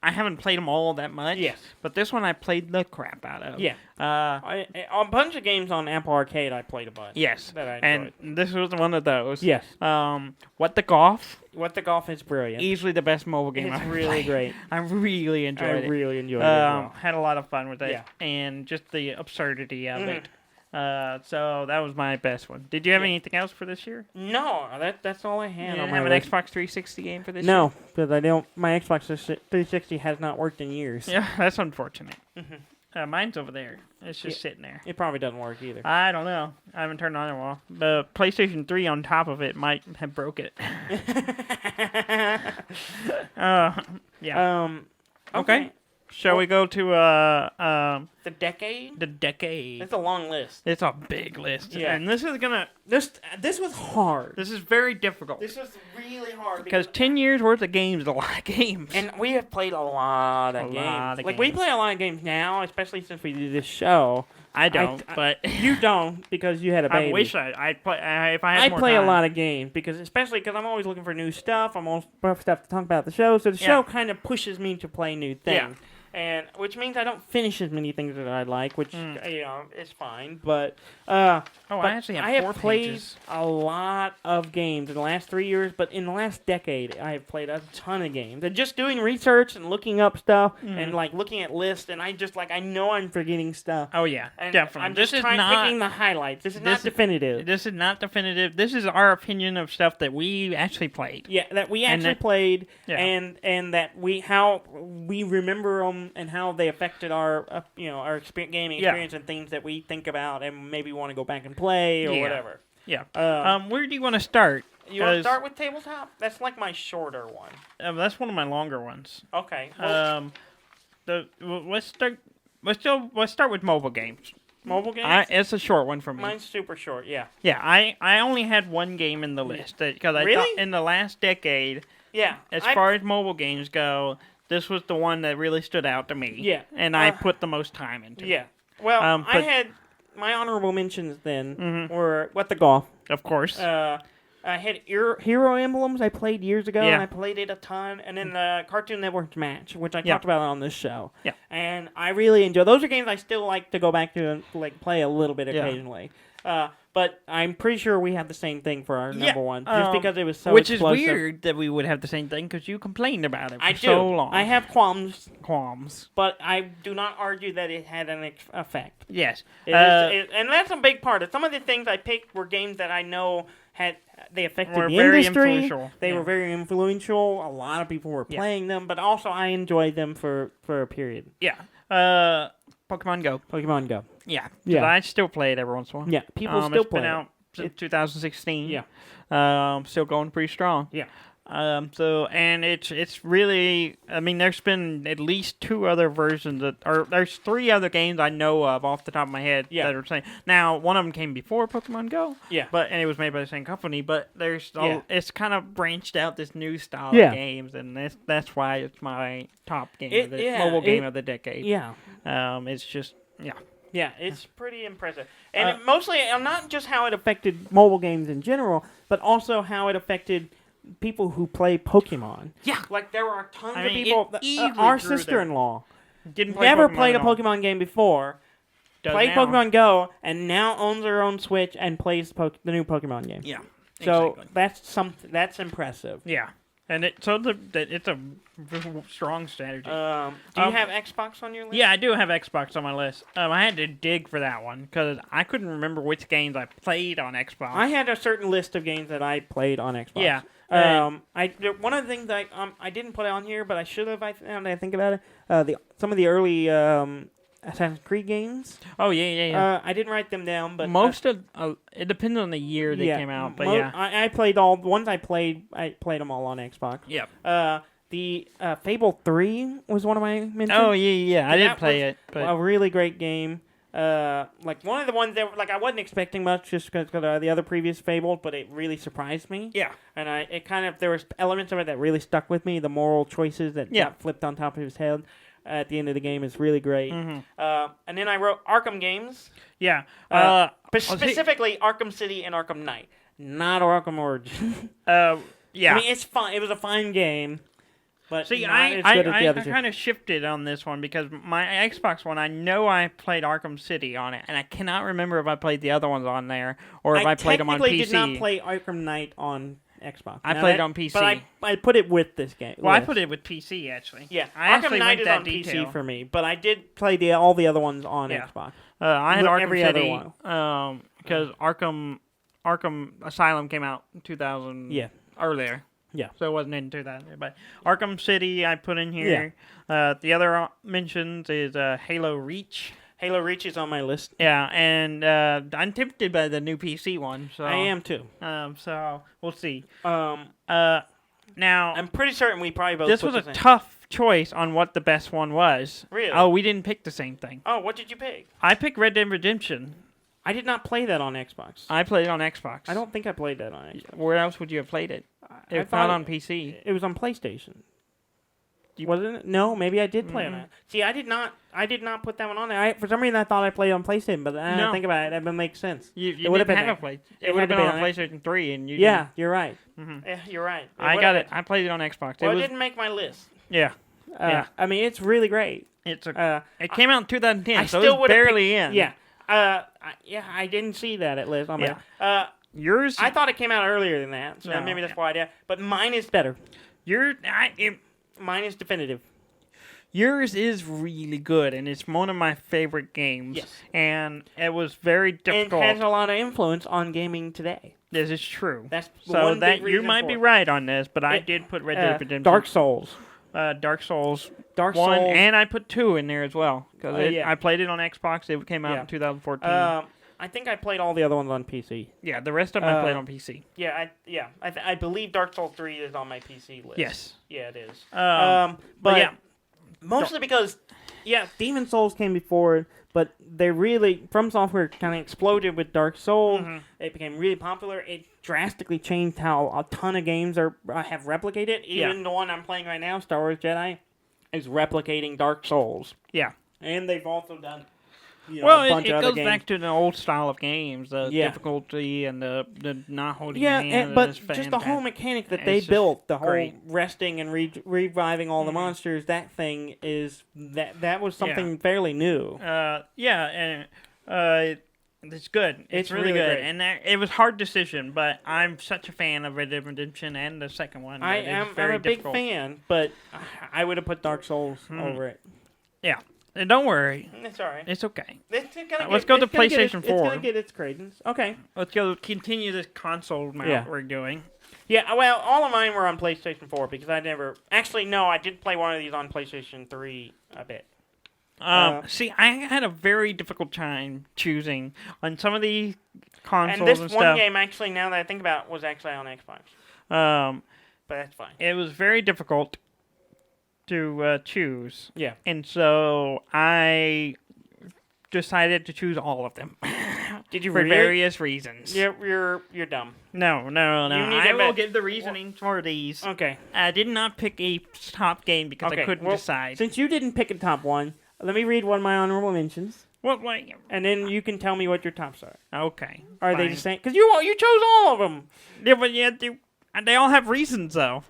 haven't played them all that much.
Yes.
But this one I played the crap out of.
Yeah. A bunch of games on Apple Arcade I played a bunch.
Yes.
That I enjoyed.
And this was one of those.
Yes.
What the Golf?
What the Golf is brilliant.
Easily the best mobile game I've
really
played.
great.
I really enjoyed it.
I really enjoyed it as well.
Had a lot of fun with it.
Yeah.
And just the absurdity of it. So that was my best one. Did you have anything else for this year?
No, that's all I had.
You
on
have
my
an
list.
Xbox 360 game for this year?
No, because I don't. My Xbox 360 has not worked in years.
Yeah, that's unfortunate. Mine's over there. It's just sitting there.
It probably doesn't work either.
I don't know. I haven't turned it on in a while. The PlayStation 3 on top of it might have broke it. Yeah. Okay. Shall we go to
the decade?
The decade.
It's a long list.
It's a big list.
Yeah.
And this is gonna
this was hard.
This is very difficult.
This was really hard
because 10 years worth of games is a lot of games.
And we have played a lot of games. We play a lot of games now, especially since we do this show.
I don't, but
you don't because you had a baby.
I wish I'd play if I had more
play
time.
a lot of games especially because I'm always looking for new stuff. I'm always looking for stuff to talk about the show, so the show kind of pushes me to play new things. Yeah. And which means I don't finish as many things that I like, which is fine. But
Oh,
But
I actually have
I
4
have played
pages.
a lot of games in the last 3 years, but in the last decade, I have played a ton of games. And just doing research and looking up stuff and like looking at lists, and I know I'm forgetting stuff.
Oh yeah,
And
definitely.
I'm just picking the highlights. This is not definitive.
This is not definitive. This is our opinion of stuff that we actually played.
Yeah, that we actually played,
Yeah.
and that how we remember them and how they affected our our gaming experience and things that we think about and maybe want to go back and play or whatever.
Yeah. Where do you want to start?
You want to start with tabletop? That's like my shorter one.
That's one of my longer ones.
Okay. Well,
Let's start. Let's start with mobile games.
Mobile games?
It's a short one for me.
Mine's super short. Yeah.
Yeah. I only had one game in the list because I thought in the last decade.
Yeah.
As far as mobile games go, this was the one that really stood out to me.
Yeah.
And I put the most time into.
Yeah. Well, I had my honorable mentions then were What the Golf.
Of course.
I had Hero Emblems I played years ago,
Yeah.
and I played it a ton. And then the Cartoon Network Match, which I talked about on this show.
Yeah.
And I really enjoy. Those are games I still like to go back to and play a little bit occasionally. But I'm pretty sure we had the same thing for our number one, just because it was so explosive.
Is weird that we would have the same thing because you complained about it for
I do.
so long.
I have qualms,
qualms,
but I do not argue that it had an effect.
Yes,
and that's a big part of some of the things I picked were games that I know they affected the industry.
Influential.
They were very influential. A lot of people were playing them, but also I enjoyed them for a period.
Yeah. Pokemon Go.
Pokemon Go.
Yeah. Yeah. I still play it every once in a while.
Yeah. People still play
it. It's been out since 2016.
Yeah.
Still going pretty strong.
Yeah.
And it's really, I mean, there's been at least 2 other versions there's 3 other games I know of off the top of my head that are saying. Now, one of them came before Pokemon Go.
Yeah.
And it was made by the same company, but it's kind of branched out this new style of games, and that's why it's my top game mobile game of the decade.
Yeah.
It's just,
Yeah, it's pretty impressive. And mostly, not just how it affected mobile games in general, but also how it affected people who play Pokemon.
Yeah.
Like, there are tons of people. Our sister-in-law
didn't
never played a Pokemon game before, played
now.
Pokemon Go, and now owns her own Switch and plays the new Pokemon game.
Yeah.
So that's impressive.
Yeah. And it's a strong strategy.
Do you have Xbox on your list?
Yeah, I do have Xbox on my list. I had to dig for that one because I couldn't remember which games I played on Xbox.
I had a certain list of games that I played on Xbox.
Yeah.
One of the things that I didn't put on here, but I should have. Now that I think about it, some of the early Assassin's Creed games.
Oh yeah.
I didn't write them down, but
most of it depends on the year they came out. But
I played all the ones I played them all on Xbox.
Yeah.
The Fable 3 was one of my mentions.
Oh yeah. I didn't play it, but
a really great game. Like one of the ones that I wasn't expecting much just because of the other previous Fables, but it really surprised me.
Yeah.
And there was elements of it that really stuck with me. The moral choices that got flipped on top of his head at the end of the game is really great.
Mm-hmm.
And then I wrote Arkham games.
Yeah.
Specifically Arkham City and Arkham Knight, not Arkham Origins.
Yeah.
I mean, it's fun. It was a fine game. But
see,
I
kind of shifted on this one because my Xbox one, I know I played Arkham City on it, and I cannot remember if I played the other ones on there or if I played them on PC.
I technically did not play Arkham Knight on Xbox.
I played it on PC.
But I put it with this game.
Well, I put it with PC, actually.
Yeah,
Arkham
Knight is on PC for me, but I did play all the other ones on Xbox.
I had Arkham
every
City
other
because Arkham Asylum came out in 2000 earlier.
Yeah.
So it wasn't in 2000. But Arkham City I put in here. Yeah. The other mentions is Halo Reach.
Halo Reach is on my list.
Yeah, and I'm tempted by the new PC one. So
I am too.
So we'll see.
Now I'm pretty certain we probably both.
This was a tough choice on what the best one was.
Really?
Oh, we didn't pick the same thing.
Oh, what did you pick?
I picked Red Dead Redemption.
I did not play that on Xbox.
I played it on Xbox.
I don't think I played that on Xbox.
Where else would you have played it? It's not on PC.
It was on PlayStation. Wasn't it? No, maybe I did play on it. See, I did not put that one on there. For some reason, I thought I played on PlayStation, but I don't think about it. That would make sense.
You would have been It would have been on PlayStation 3, and you.
Yeah, you're right.
Mm-hmm.
Yeah, you're right.
I got it. I played it on Xbox.
Well, it didn't make my list.
Yeah.
I mean, it's really great.
It came out in 2010,
I
so
still
it was barely in.
Yeah. I didn't see that at least.
Yours,
I thought it came out earlier than that, so maybe that's why I did. But mine is better. Mine is definitive.
Yours is really good, and it's one of my favorite games.
Yes.
And it was very difficult.
And has a lot of influence on gaming today.
This is true.
That's
so
one
that
big
you
reason
might be right on this, but I did put Red Dead Redemption.
Dark Souls.
Dark Souls.
Dark
1,
Souls.
and I put 2 in there as well. Because
yeah.
I played it on Xbox. It came out in 2014.
I think I played all the other ones on PC.
Yeah, the rest of them I played on PC.
I believe Dark Souls 3 is on my PC list.
Yes.
Yeah, it is.
But yeah.
Mostly because, Demon Souls came before it, but they really, From Software kind of exploded with Dark Souls. Mm-hmm. It became really popular. It drastically changed how a ton of games have replicated. Even the one I'm playing right now, Star Wars Jedi, is replicating Dark Souls.
Yeah.
And they've also done...
it goes back to the old style of games, the difficulty and the not holding your hand.
But just the whole mechanic that they built, the whole resting and reviving all the monsters, that thing is that was something fairly new.
It's good. It's really good. Great. And it was a hard decision, but I'm such a fan of Red Dead Redemption and the second one.
I'm a big fan, but I would have put Dark Souls over it.
Yeah. And don't worry.
It's all right.
It's okay.
Let's
go to PlayStation 4.
It's going to get its credence. Okay.
Let's go continue this console mount we're doing.
Yeah, well, all of mine were on PlayStation 4 because I never... Actually, no, I did play one of these on PlayStation 3 a bit.
See, I had a very difficult time choosing on some of the consoles
and
stuff.
This one game, actually, now that I think about it, was actually on Xbox. But that's fine.
It was very difficult to choose.
Yeah.
And so I decided to choose all of them.
Did you
for various reasons?
You're dumb.
No. I will give the reasoning for these.
Okay.
I did not pick a top game because I couldn't decide.
Since you didn't pick a top one, let me read one of my honorable mentions. And then you can tell me what your tops are.
Okay.
Are they the same? Because you chose all of them.
Yeah, but they all have reasons though.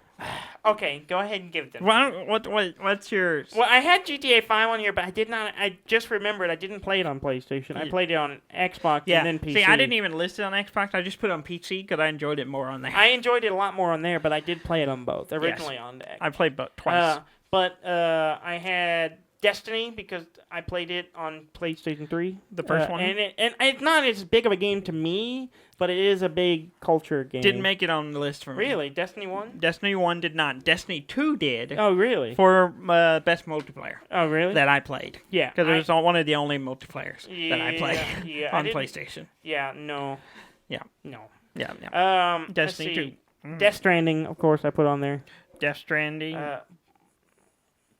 Okay, go ahead and give them.
What's yours?
Well, I had GTA 5 on here, but I did not. I just remembered I didn't play it on PlayStation. I played it on Xbox and then PC.
See, I didn't even list it on Xbox. I just put it on PC because I enjoyed it more on there.
I enjoyed it a lot more on there, but I did play it on both. Originally on the Xbox.
I played both twice.
But I had Destiny because I played it on PlayStation 3.
The first one?
And it's not as big of a game to me, but it is a big culture game.
Didn't make it on the list for me.
Really? Destiny 1?
Destiny 1 did not. Destiny 2 did.
Oh, really?
For best multiplayer.
Oh, really?
That I played.
Yeah.
Because it was one of the only multiplayers that I played on PlayStation.
Yeah, no.
Yeah.
No.
Yeah. Destiny 2.
Mm. Death Stranding, of course, I put on there.
Death Stranding.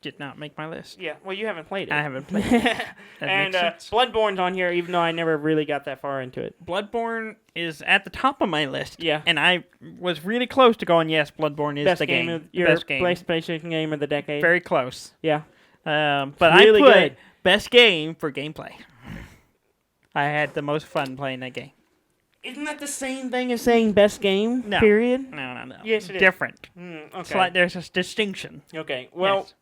Did not make my list.
Yeah, well, you haven't played it.
I haven't played it.
And Bloodborne's on here, even though I never really got that far into it.
Bloodborne is at the top of my list.
Yeah.
And I was really close to going, yes, Bloodborne is the game.
Best game. PlayStation game of the decade.
Very close.
Yeah.
But
really
I put
good.
Best game for gameplay. I had the most fun playing that game.
Isn't that the same thing as saying best game,
no.
period?
No.
Yes, it is.
Different.
Okay.
It's like there's a distinction.
Okay, well... Yes.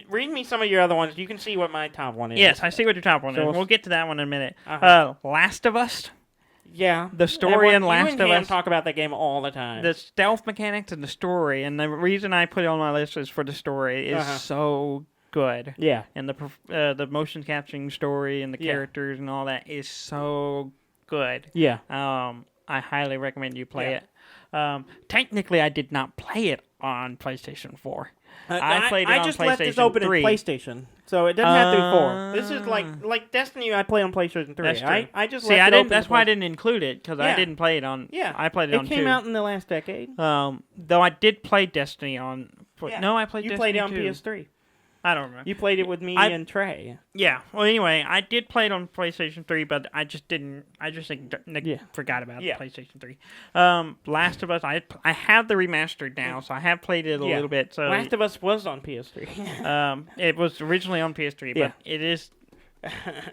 Read me some of your other ones. You can see what my top one is.
Yes, I see what your top one is. We'll get to that one in a minute. Last of Us.
Yeah.
The story in Last of Us.
Talk about that game all the time.
The stealth mechanics and the story. And the reason I put it on my list is for the story. It is so good.
Yeah.
And the motion capturing story and the characters and all that is so good.
Yeah.
I highly recommend you play it. Technically, I did not play it on PlayStation 4. I played it on PlayStation 3. I just left this open at
PlayStation, so it doesn't have to be 4. This is like Destiny. I played on PlayStation 3.
That's true.
I just
see.
Left it open
that's why I didn't include it because I didn't play it on.
Yeah,
I played it on 2.
It came out in the last decade.
Though I did play Destiny on. No, I played.
You
Destiny
played it on
2.
PS3.
I don't remember.
You played it with me and Trey.
Yeah. Well, anyway, I did play it on PlayStation 3, but I just didn't. I just forgot about PlayStation 3. Last of Us. I have the remastered now, so I have played it a little bit. So
Last of Us was on PS3.
It was originally on PS3, but it is.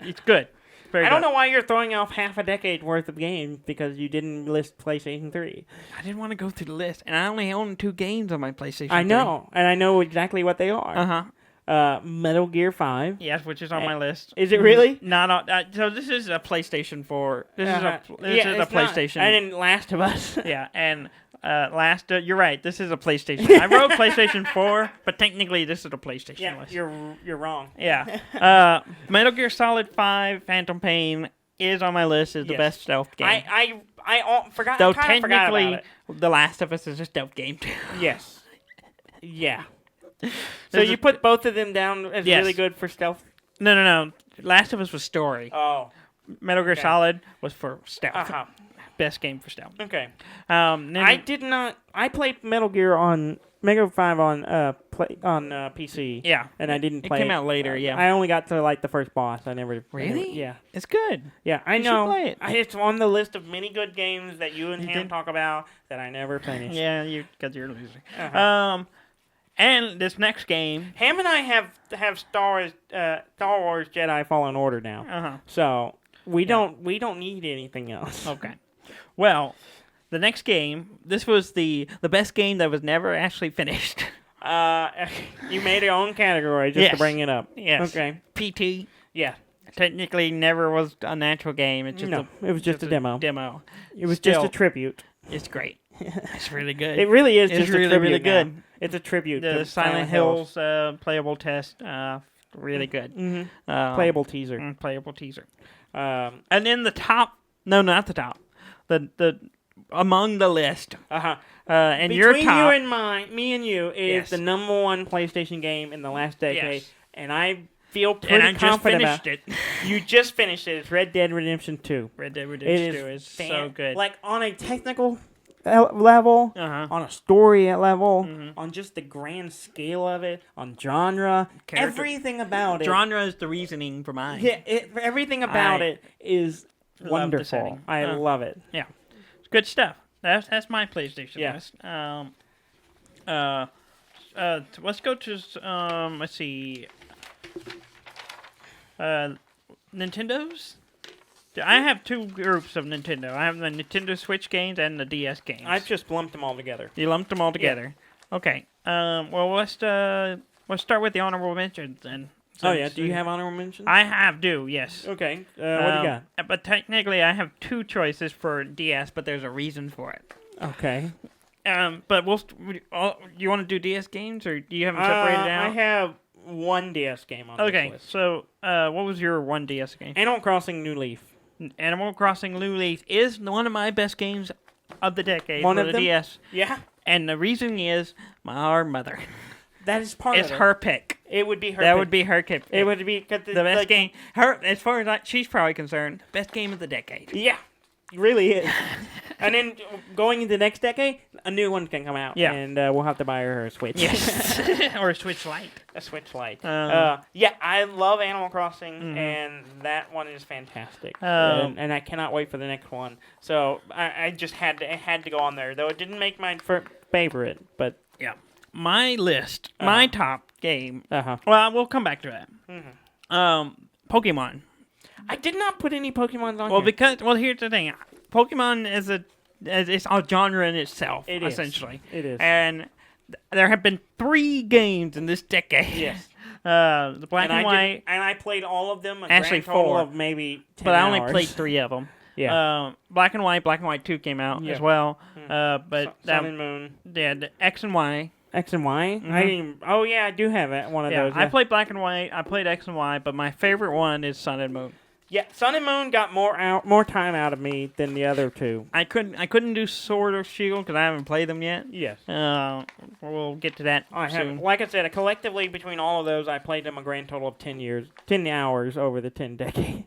It's good.
I don't know why you're throwing off half a decade worth of games because you didn't list PlayStation 3.
I didn't want to go through the list, and I only own 2 games on my PlayStation 3.
I know, and I know exactly what they are. Metal Gear 5.
Yes, which is on my list.
Is it really?
Not on. So this is a PlayStation 4. This is a PlayStation.
And then Last of Us.
Yeah, and you're right. This is a PlayStation. I wrote PlayStation 4, but technically this is a PlayStation list.
You're wrong.
Yeah. Metal Gear Solid 5 Phantom Pain is on my list as the best stealth game.
I forgot.
Though
I forgot about
technically,
it.
The Last of Us is a stealth game too.
Yes. Yeah. So you put both of them down as really good for stealth?
No. Last of Us was story.
Oh.
Metal Gear Solid was for stealth.
Uh-huh.
Best game for stealth.
Okay.
I
did not. I played Metal Gear on Mega 5 on PC.
Yeah.
And I didn't play
it. Came out later. Yeah.
I only got to like the first boss. I never.
Really?
Yeah.
It's good.
Yeah, I
You
know.
should play it.
It's on the list of many good games that you and Ham talk about that I never finished.
Yeah, because you're a loser.
Uh-huh.
And this next game,
Ham and I have Star Wars Jedi Fallen Order now. So we don't need anything else.
Okay. Well, the next game, this was the best game that was never actually finished.
You made your own category just to bring it up.
Yes.
Okay.
PT.
Yeah.
Technically never was a natural game. It's just
it was just a demo. It was
Still,
just a tribute.
It's great. It's really good.
It really is just
really,
a tribute
really good.
now. It's a tribute
The
to
Silent Hills playable test, really good.
Mm-hmm. Playable teaser.
Playable teaser. And then the top, no, not the top, the among the list.
And
and
between
your top,
you and me and you is the number one PlayStation game in the last decade, and I feel pretty confident about
it.
You just finished it. It's Red Dead Redemption 2.
Red Dead Redemption 2 is so good.
Like on a technical level, on a story level, on just the grand scale of it, on genre, everything about it.
Genre is the reasoning for mine.
Yeah, everything about it is wonderful. I love it.
Yeah, it's good stuff. That's my PlayStation list. Let's go to let's see. Nintendo's. I have two groups of Nintendo. I have the Nintendo Switch games and the DS games.
I've just lumped them all together.
You lumped them all together. Yeah. Okay. Well, let's start with the honorable mentions then.
Do you have honorable mentions?
I do. Yes.
Okay. What do you got?
But technically, I have two choices for DS, but there's a reason for it.
Okay.
But you want to do DS games, or do you have them separated out?
I have one DS game on this list.
Okay. So, what was your one DS game?
Animal Crossing New Leaf.
Animal Crossing New Leaf is one of my best games of the decade
for
the DS.
Yeah.
And the reason is my mother.
That is part of it.
It's her pick.
It would be her
That
pick.
would be her pick.
It would be
the best game. As far as she's probably concerned, best game of the decade.
Yeah. It really is. And then going into the next decade, a new one can come out.
Yeah.
And we'll have to buy her a Switch.
Yes. Or a Switch Lite.
A Switch Lite. Yeah, I love Animal Crossing, and that one is fantastic. And I cannot wait for the next one. So I just had to go on there, though it didn't make my favorite. But
yeah, my list, my top game. Well, we'll come back to that. Pokemon.
I did not put any Pokemon on here.
Because here's the thing. Pokemon it's a genre in itself, essentially.
It is.
And there have been 3 games in this decade.
Yes.
The Black and White.
And I played all of them.
Actually,
grand total
4.
of maybe 10
But I
hours.
only played 3 of them.
Yeah.
Black and White 2 came out as well. But
Sun and Moon.
Yeah, the X and Y.
X and Y? I didn't, I do have one of those. Yeah.
I played Black and White. I played X and Y, but my favorite one is Sun and Moon.
Yeah, Sun and Moon got more time out of me than the other 2.
I couldn't do Sword or Shield because I haven't played them yet.
Yes.
We'll get to that soon.
Like I said, collectively between all of those, I played them a grand total of 10 hours over the 10 decades.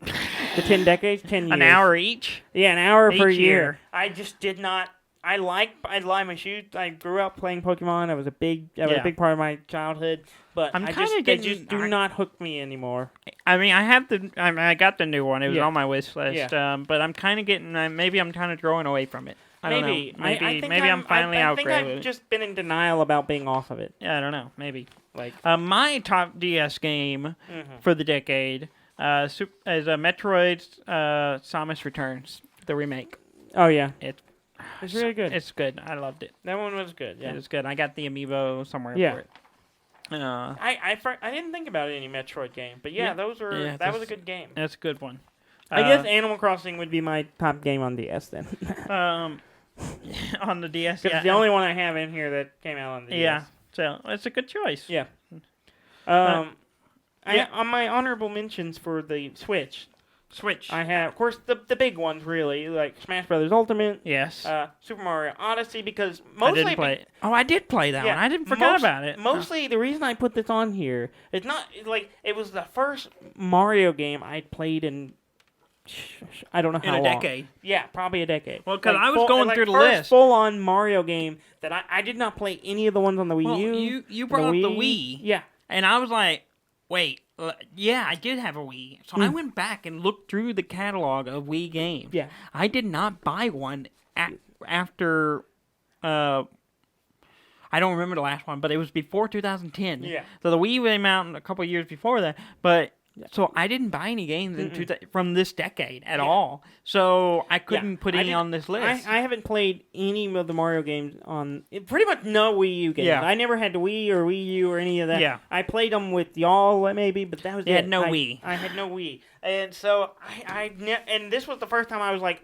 The 10 decades, 10 years.
An hour each?
Yeah, an hour per
year.
year. I just did not. I my shoes. I grew up playing Pokemon. It was a big part of my childhood. But they just do not hook me anymore.
I mean, I got the new one. It was on my wish list. Yeah. But I'm kind of getting. Maybe I'm kind of growing away from it. I don't know. Maybe I'm finally outgrowing it.
I think I've just been in denial about being off of it.
Yeah, I don't know. Maybe. My top DS game for the decade is Metroid Samus Returns, the remake.
Oh yeah.
It's
really good.
It's good. I loved it.
That one was good. Yeah.
It was good. I got the amiibo somewhere for it.
I didn't think about any Metroid game, but that was a good game.
That's a good one.
I guess Animal Crossing would be my top game on DS then.
On the DS,
it's the only one I have in here that came out on the DS.
Yeah, so it's a good choice.
Yeah. On my honorable mentions for the Switch, I have, of course, the big ones really, like Smash Brothers Ultimate.
Yes.
Super Mario Odyssey, because mostly
I didn't play it. Oh, I did play that one. I didn't forget about it.
Mostly, the reason I put this on here, it's not like it was the first Mario game I'd played in. I don't know how long.
In a decade.
Yeah, probably a decade.
Well, because I was going through the list.
Full-on Mario game that I did not play any of the ones on the Wii U.
You brought up the Wii.
Yeah.
And I was like, wait, yeah, I did have a Wii. So I went back and looked through the catalog of Wii games.
Yeah.
I did not buy one after... I don't remember the last one, but it was before 2010.
Yeah.
So the Wii came out a couple of years before that, but... So I didn't buy any games from this decade at all. So I couldn't put any on this list.
I haven't played any of the Mario games on... Pretty much no Wii U games.
Yeah.
I never had the Wii or Wii U or any of that.
Yeah.
I played them with y'all maybe, but that was it.
You had no Wii.
I had no Wii. And so and this was the first time I was like,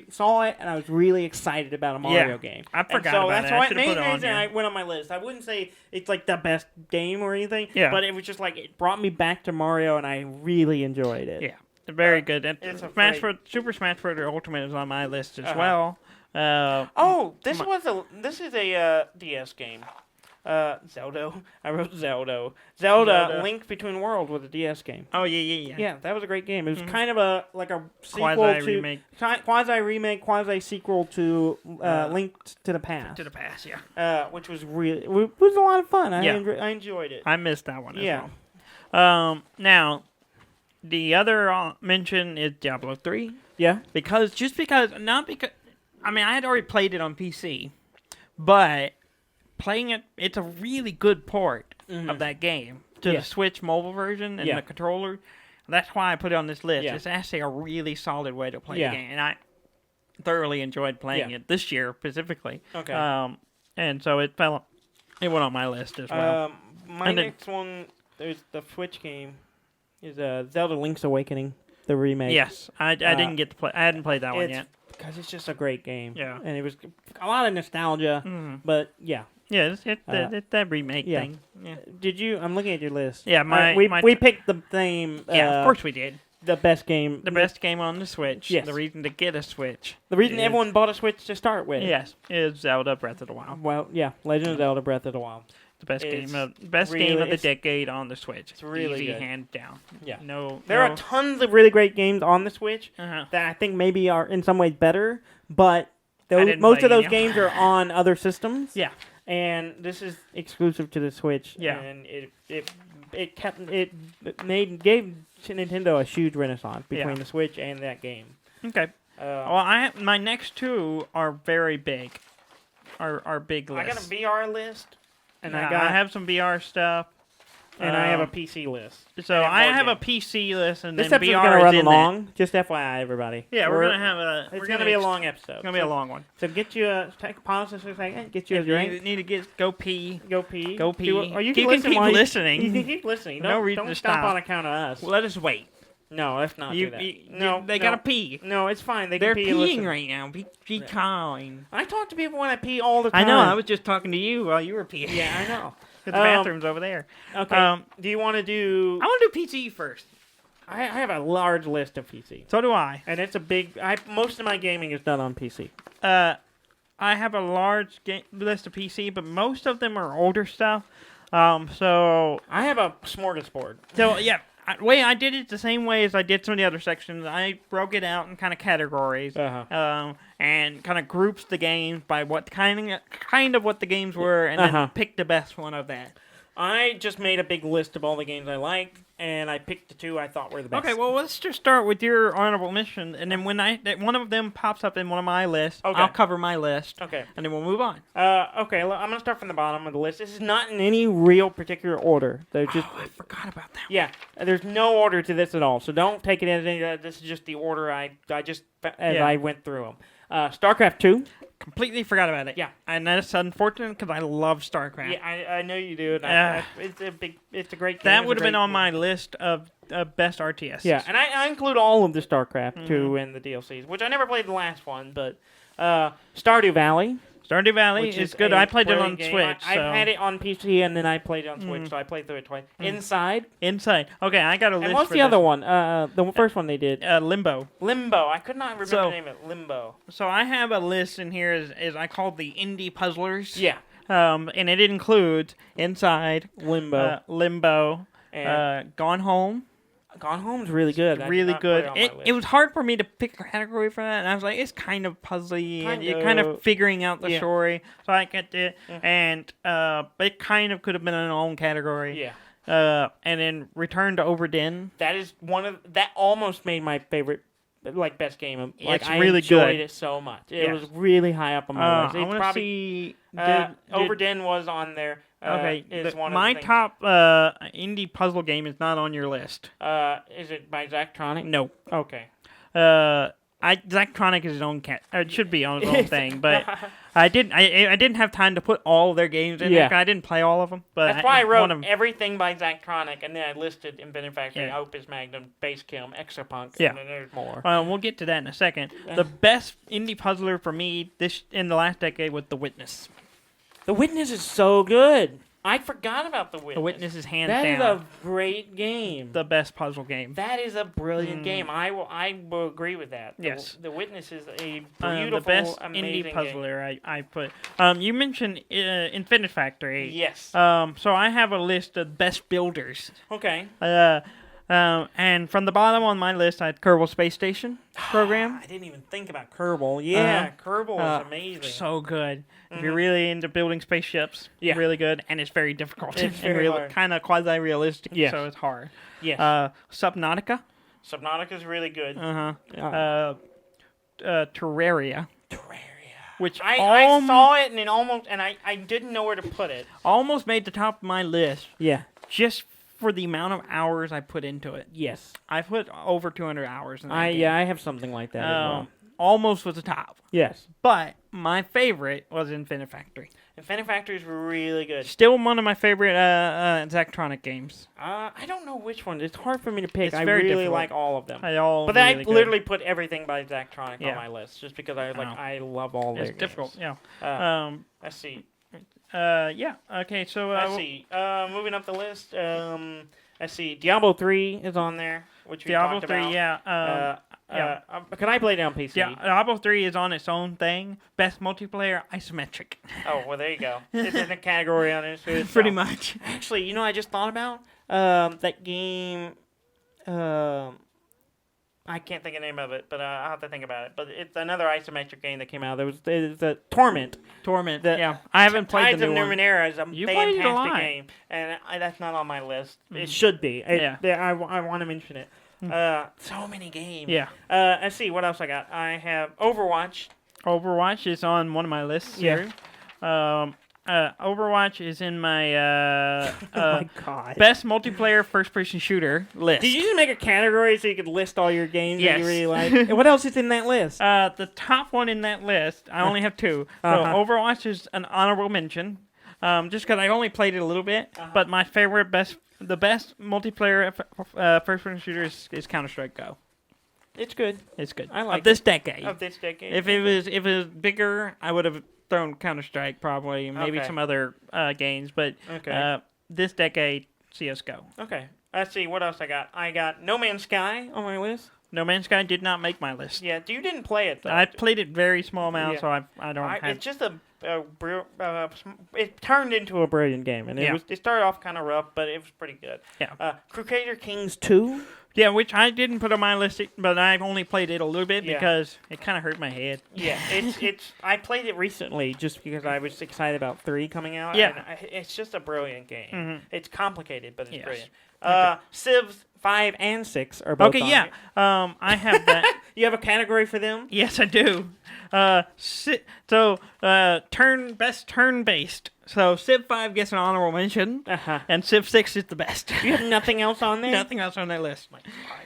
saw it and I was really excited about a Mario game.
I forgot about it.
That's the main reason I went on my list. I wouldn't say it's like the best game or anything, but it was just like it brought me back to Mario and I really enjoyed it.
Yeah, very good. And Super Smash Bros. Ultimate is on my list as well.
This is a DS game. Zelda. I wrote Zelda. Zelda Link Between Worlds was a DS game.
Oh, yeah.
Yeah, that was a great game. It was kind of a sequel quasi-remake, quasi-sequel to Link to the Past.
To the Past, yeah.
Which was was a lot of fun. I enjoyed it.
I missed that one as well. Now, the other mention is Diablo 3.
Yeah.
I had already played it on PC, but playing it, it's a really good port of that game to the Switch mobile version and the controller. That's why I put it on this list. It's actually a really solid way to play the game, and I thoroughly enjoyed playing it this year specifically.
Okay.
And so it went on my list as well.
Next one, there's the Switch game, is Zelda Link's Awakening, the remake.
Yes, I didn't get to play. I hadn't played that one yet.
Because it's just a great game.
Yeah.
And it was a lot of nostalgia, but yeah.
Yeah, it's that remake thing. Yeah.
Did you? I'm looking at your list.
Yeah,
we picked the theme.
Yeah, of course we did.
The best game.
The best game on the Switch.
Yes.
The reason to get a Switch.
The reason everyone bought a Switch to start with.
Yes, is Zelda Breath of the Wild.
Well, yeah, Legend of Zelda Breath of the Wild.
The best game of the decade on the Switch.
It's really good.
Hands down.
Yeah.
There
are tons of really great games on the Switch that I think maybe are in some ways better, but most of those games are on other systems.
Yeah.
And this is exclusive to the Switch.
Yeah.
And it gave Nintendo a huge renaissance between the Switch and that game.
Okay. Well, my next two are very big. Are big lists.
I got a VR list.
And I have some VR stuff.
And I have a PC list.
So I have a PC list, and
this
then VR
is going to run long. Just FYI, everybody.
Yeah, we're going to have a...
It's going to be a long episode. It's
going to be a long one.
So get you a... Pause this for a second. Get you a drink.
You need to go pee.
Go pee.
Or
you
can keep listening.
You can keep listening.
No reason to
stop on account of us.
Well, let us wait.
No, let's not do that. No,
they gotta pee.
No, it's fine. They're
peeing right now. Be kind.
I talk to people when I pee all the time.
I know. I was just talking to you while you were peeing.
Yeah, I know.
The bathroom's over there.
Okay. Do you want to do...
I want to do PC first.
I have a large list of PC.
So do I.
And it's a big... most of my gaming is done on PC.
I have a large list of PC, but most of them are older stuff. So...
I have a smorgasbord.
So, yeah. I did it the same way as I did some of the other sections. I broke it out in kind of categories, and kind of groups the games by what kind of what the games were, and then picked the best one of that.
I just made a big list of all the games I liked, and I picked the two I thought were the best.
Okay, well, let's just start with your honorable mention, and then when one of them pops up in one of my lists, I'll cover my list.
Okay.
And then we'll move on.
Okay, I'm going to start from the bottom of the list. This is not in any real particular order. They're just...
I forgot about that.
Yeah, there's no order to this at all, so don't take it as any... this is just the order I went through them. StarCraft 2.
completely forgot about it.
Yeah.
And that's unfortunate because I love StarCraft.
Yeah, I know you do. It's a great game.
That would have been on my list of best RTS.
Yeah, and I include all of the StarCraft 2 in the DLCs, which I never played the last one, but Stardew Valley.
Stardew Valley is good. I played it on
game.
Switch.
I've had it on PC, and then I played it on Switch, so I played through it twice. Inside.
Okay, I got a list.
And what's
for
the
this.
other one? The first one they did.
Limbo.
Limbo. I could not remember the name of it. Limbo.
So I have a list in here is I called the indie puzzlers.
Yeah.
And it includes Inside,
Limbo,
and Gone Home.
Gone Home's really good.
Really good. It was hard for me to pick a category for that, and I was like, it's kind of puzzly, and you're kind of figuring out the story. So I get it, and but it kind of could have been in its own category.
Yeah.
And then Return to Overdin.
That is that almost made my favorite. Best game.
It's
I
really
enjoyed
good.
it so much. It was really high up on my list.
I want to see.
Overdin was on there.
Okay,
it's one
my
of the
top indie puzzle game is not on your list.
Is it by Zachtronic?
No.
Okay.
Zachtronic is his own it should be on its own thing, but I didn't have time to put all of their games in there. I didn't play all of them. But
that's why I wrote everything by Zachtronic, and then I listed Invented Factory, Opus Magnum, Basecamp, Exapunk, and then there's more.
We'll get to that in a second. The best indie puzzler for me in the last decade was The Witness.
The Witness is so good. I forgot about The Witness.
The Witness is hands down.
That is a great game.
The best puzzle game.
That is a brilliant game. I will agree with that.
Yes.
The Witness is a beautiful,
the best
amazing
indie puzzler
game.
I put. You mentioned Infinite Factory.
Yes.
So I have a list of best builders.
Okay.
And from the bottom on my list, I had Kerbal Space Station program.
I didn't even think about Kerbal. Yeah, Kerbal is amazing.
So good. If you're really into building spaceships, really good, and it's very difficult.
It's very hard.
Kind of quasi-realistic,
Yes.
so it's hard.
Yes.
Subnautica.
Subnautica is really good.
Terraria. Which
I saw it and I didn't know where to put it.
Almost made the top of my list.
Yeah.
Just for the amount of hours I put into it.
Yes.
I put over 200 hours in that game.
Yeah, I have something like that as well.
Almost was the top.
Yes.
But my favorite was Infinite Factory.
Infinite Factory is really good.
Still one of my favorite Zachtronic games.
I don't know which one. It's hard for me to pick.
It's
I
very
really
difficult.
like all of them.
I
literally put everything by Zachtronic on my list just because I love all their games.
It's difficult,
Let's see.
Okay, so...
let's see. Moving up the list, let's see. Diablo 3 is on there, which we talked about.
Diablo 3,
can I play it on PC?
Yeah, Diablo 3 is on its own thing. Best multiplayer, isometric.
Oh, well, there you go. It's in a category on it.
Pretty much.
Actually, I just thought about that game. I can't think of the name of it, but I'll have to think about it. But it's another isometric game that came out. There's the Torment.
I haven't played the new one.
Tides of Numenera is a fantastic game, and that's not on my list. It should be. I want to mention it. So many games.
Yeah.
Let's see what else I got. I have Overwatch.
Overwatch is on one of my lists here. Overwatch is in my
oh my God.
best multiplayer first-person shooter list.
Did you just make a category so you could list all your games that you really like? And what else is in that list?
The top one in that list, I only have two. So Overwatch is an honorable mention, just because I only played it a little bit. But my favorite, the best multiplayer first-person shooter is Counter-Strike Go.
It's good.
It's good.
I like
Of this decade.
If
it was bigger, I would have thrown Counter-Strike probably, maybe some other games, but this decade, CSGO.
Okay. Let's see what else I got. I got No Man's Sky on my list.
No Man's Sky did not make my list.
Yeah, you didn't play it though.
I played it very small amount, so I don't have.
It's just it turned into a brilliant game, and it started off kind of rough, but it was pretty good.
Yeah.
Crusader Kings 2.
Yeah, which I didn't put on my list, but I've only played it a little bit because it kind of hurt my head.
Yeah, it's. I played it recently just because I was excited about 3 coming out.
Yeah,
and it's just a brilliant game.
Mm-hmm.
It's complicated, but it's brilliant.
Okay.
Civs 5 and 6 are both.
Okay, yeah. I have that.
You have a category for them?
Yes, I do. Best turn-based So Civ 5 gets an honorable mention, and Civ 6 is the best.
You have nothing else on there?
Nothing else on that list.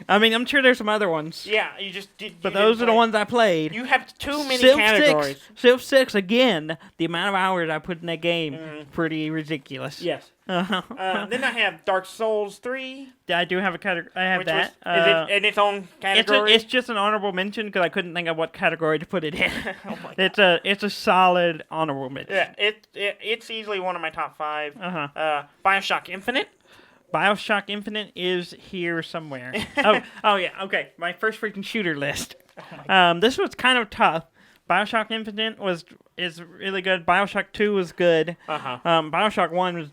I mean, I'm sure there's some other ones.
Yeah, you just did.
But those are the ones I played.
You have too many
Civ
categories.
6, Civ 6, again, the amount of hours I put in that game, pretty ridiculous.
Yes. Then I have Dark Souls 3.
I do have a category. I have that.
Is it in its own category?
It's just an honorable mention because I couldn't think of what category to put it in. Oh my God. It's a solid honorable mention.
Yeah, it's easily one of my top 5. BioShock Infinite.
BioShock Infinite is here somewhere. oh yeah, okay. My first freaking shooter list. This was kind of tough. BioShock Infinite is really good. BioShock 2 was good. BioShock 1 was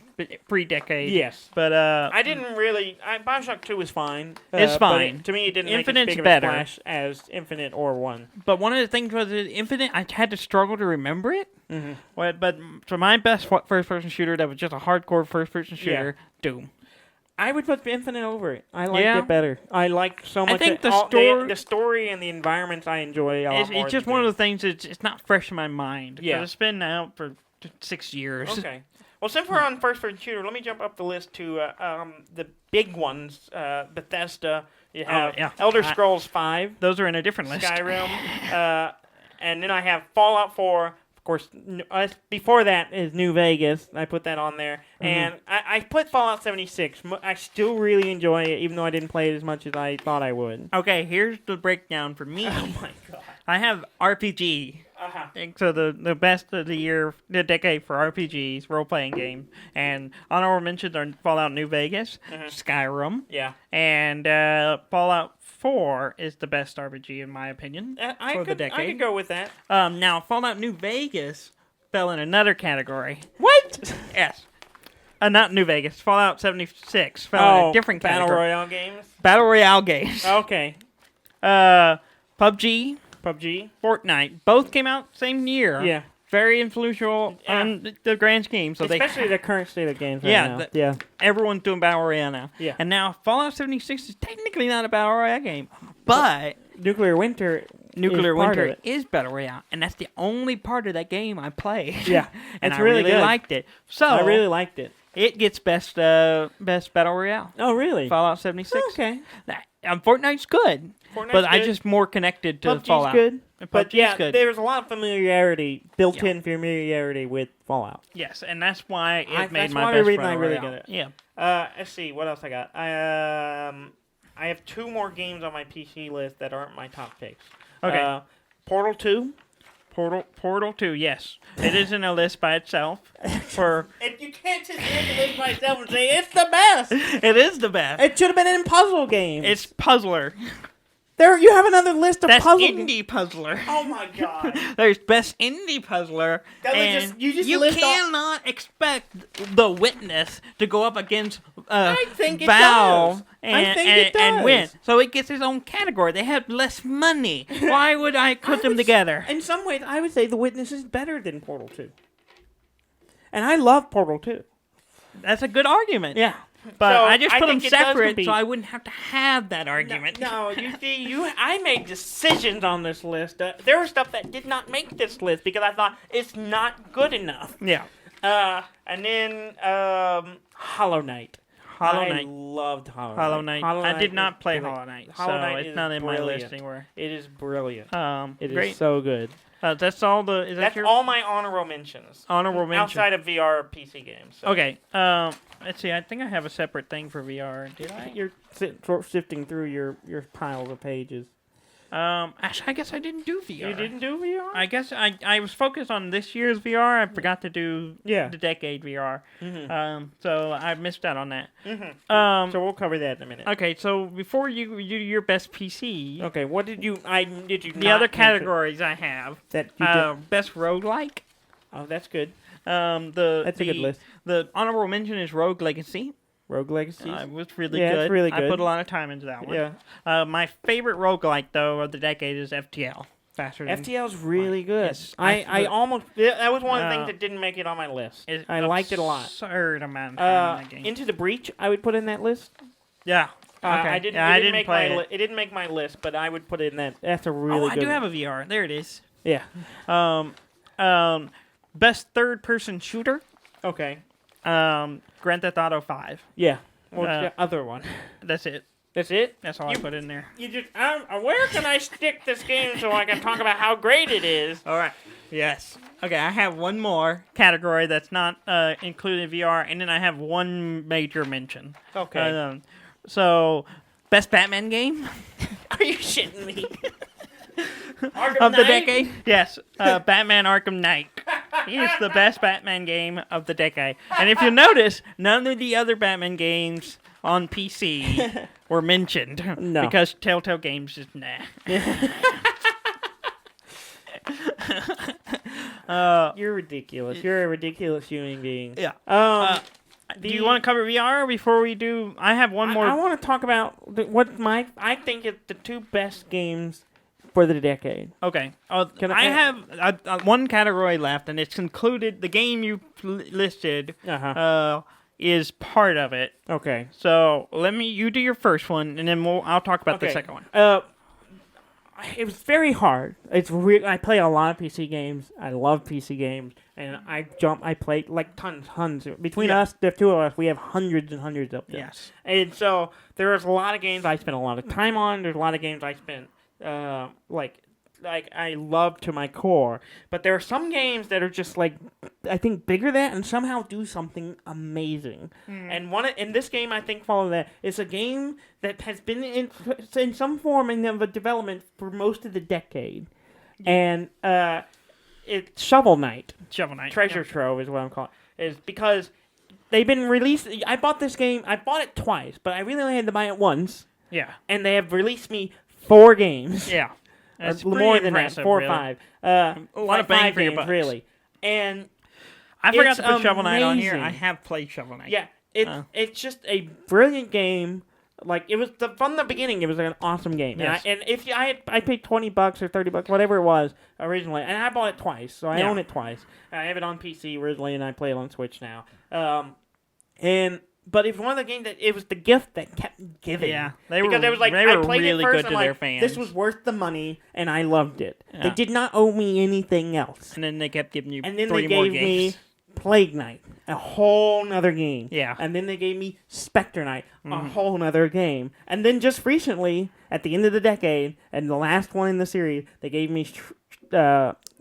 pre-decade.
Yes.
But
I didn't really... BioShock 2 was fine.
It's fine.
But to me, it didn't
Infinite's
make as big
better.
of a splash as Infinite or 1.
But one of the things was that Infinite, I had to struggle to remember it. But for my best first-person shooter that was just a hardcore first-person shooter, Doom.
I would put Infinite over it. I liked it better. I like so much.
I think the
story and the environments I enjoy a lot more.
It's just one of the things that's it's not fresh in my mind.
Yeah.
It's been out for 6 years.
Okay. Well, since we're on first-person shooter, let me jump up the list to the big ones. Bethesda. You have Elder Scrolls 5.
Those are in a different list.
Skyrim. And then I have Fallout 4. Of course, before that is New Vegas. I put that on there. And I put Fallout 76. I still really enjoy it, even though I didn't play it as much as I thought I would.
Okay, here's the breakdown for me.
Oh, my God.
I have RPG. So the best of the decade for RPGs, role-playing games. And honorable mentions are Fallout New Vegas, Skyrim.
Yeah.
And Fallout 4 is the best RPG, in my opinion, for the decade.
I could go with that.
Now, Fallout New Vegas fell in another category.
What?
Yes. Not New Vegas. Fallout 76 fell in a different category.
Battle Royale games?
Battle Royale games.
Okay.
PUBG, Fortnite, both came out same year.
Yeah.
Very influential on the grand scheme. So
especially the current state of games right now.
Everyone's doing Battle Royale now.
Yeah.
And now Fallout 76 is technically not a Battle Royale game, but
Nuclear Winter
is Battle Royale, and that's the only part of that game I played.
Yeah.
And
it's
I
really
really
good.
liked it. So
I really liked it.
It gets best Battle Royale.
Oh, really?
Fallout 76.
Okay.
Fortnite's good.
Fortnite's
I'm
good.
just more connected to
PUBG's
Fallout.
good. But
PUBG's good.
there's a lot of familiarity, built-in familiarity with Fallout.
Yes, and that's why it made
that's
my
why
best
I
Battle
really
Royale.
get it.
Yeah.
Let's see, what else I got? I have 2 more games on my PC list that aren't my top picks.
Okay.
Portal 2.
Portal 2, yes. It is in a list by itself.
You can't just look at this by itself and say, it's the best!
It is the best.
It should have been in puzzle games.
It's Puzzler.
There, you have another list of
That's
puzzle
Indie Puzzler.
Oh my God.
There's Best Indie Puzzler.
And
you
list
cannot expect The Witness to go up against
I think it
Valve
does. I think it
and
does.
win. So it gets its own category. They have less money. Why would I put them together?
In some ways, I would say The Witness is better than Portal 2. And I love Portal 2.
That's a good argument.
Yeah.
But
So,
I just put them
think it does
separate
compete.
so I wouldn't have to have that argument.
No, you see, I made decisions on this list. There was stuff that did not make this list because I thought it's not good enough.
Yeah.
And then Hollow Knight. I loved
Hollow Knight. I did not play Hollow Knight, so it's not in my list anywhere.
It is brilliant. It
great.
is so good.
That's all the.
That's all my honorable mentions.
Honorable mention
outside of VR PC games. So.
Okay. Let's see. I think I have a separate thing for VR. Did I?
You're sifting through your piles of pages.
Actually, I guess I didn't do VR.
You didn't do VR?
I guess I was focused on this year's VR. I forgot to do the decade VR. So I missed out on that.
So we'll cover that in a minute.
Okay, so before you do your best PC.
Okay, what did you?
The other categories I have
that you did.
Best roguelike.
Oh, that's good.
That's
a good list.
The honorable mention is Rogue Legacy.
Rogue Legacy.
It was really good.
It's really good.
I put a lot of time into that one.
Yeah.
My favorite roguelike, though, of the decade is FTL.
FTL's really good.
Yes,
I almost... That was one of the things that didn't make it on my list. I liked it a lot.
Absurd amount of time in that game.
Into the Breach, I would put in that list.
Yeah. Okay.
It didn't make my list, but I would put it in that. That's a really good
I do have a VR. There it is.
Yeah.
Best third-person shooter.
Okay.
Grand Theft Auto 5.
Yeah. What's the other one?
That's it.
That's it?
That's all I put in there.
You just, where can I stick this game so I can talk about how great it is?
All right. Yes. Okay, I have one more category that's not included in VR, and then I have one major mention.
Okay.
So, best Batman game?
Are you shitting me? Arkham
of the
Knight?
decade? Yes. Batman Arkham Knight. He is the best Batman game of the decade. And if you notice, none of the other Batman games on PC were mentioned.
No.
Because Telltale Games is nah.
You're ridiculous. You're a ridiculous human being.
Yeah. Do you want to cover VR before we do? I have one more.
I want to talk about I think it's the two best games for the decade.
Okay. I have one category left, and it's included. The game you listed is part of it.
Okay.
So you do your first one, and then I'll talk about the second one.
It was very hard. I play a lot of PC games. I love PC games, and I play like tons. Between us, the two of us, we have hundreds and hundreds of them.
Yes.
And so there's a lot of games I spent a lot of time on. There's a lot of games I spent like I love to my core. But there are some games that are just like I think bigger than that and somehow do something amazing. And this game I think follow that. It's a game that has been in some form of a development for most of the decade. And it's Shovel Knight. Treasure Trove is what I'm calling it. Is because they've been released. I bought this game. I bought it twice, but I really only had to buy it once.
Yeah.
And they have released me 4 games.
Yeah. That's
more than that, 4 or
really.
5.
A lot of bang for your
games,
bucks.
really. And
I forgot to put
amazing.
Shovel Knight on here. I have played Shovel Knight.
Yeah, it's just a brilliant game. Like it was from the beginning, it was an awesome game.
Yes.
And if I paid $20 or $30, whatever it was originally, and I bought it twice, so I own it twice. I have it on PC originally, and I play it on Switch now. But it was one of the games that it was the gift that kept giving.
Yeah,
they were played
really
it first,
good to their fans.
This was worth the money, and I loved it.
Yeah.
They did not owe me anything else.
And then they kept giving you
and then
3
they
more
gave
games.
me Plague Knight, a whole nother game.
Yeah.
And then they gave me Spectre Knight, a whole nother game. And then just recently, at the end of the decade, and the last one in the series, they gave me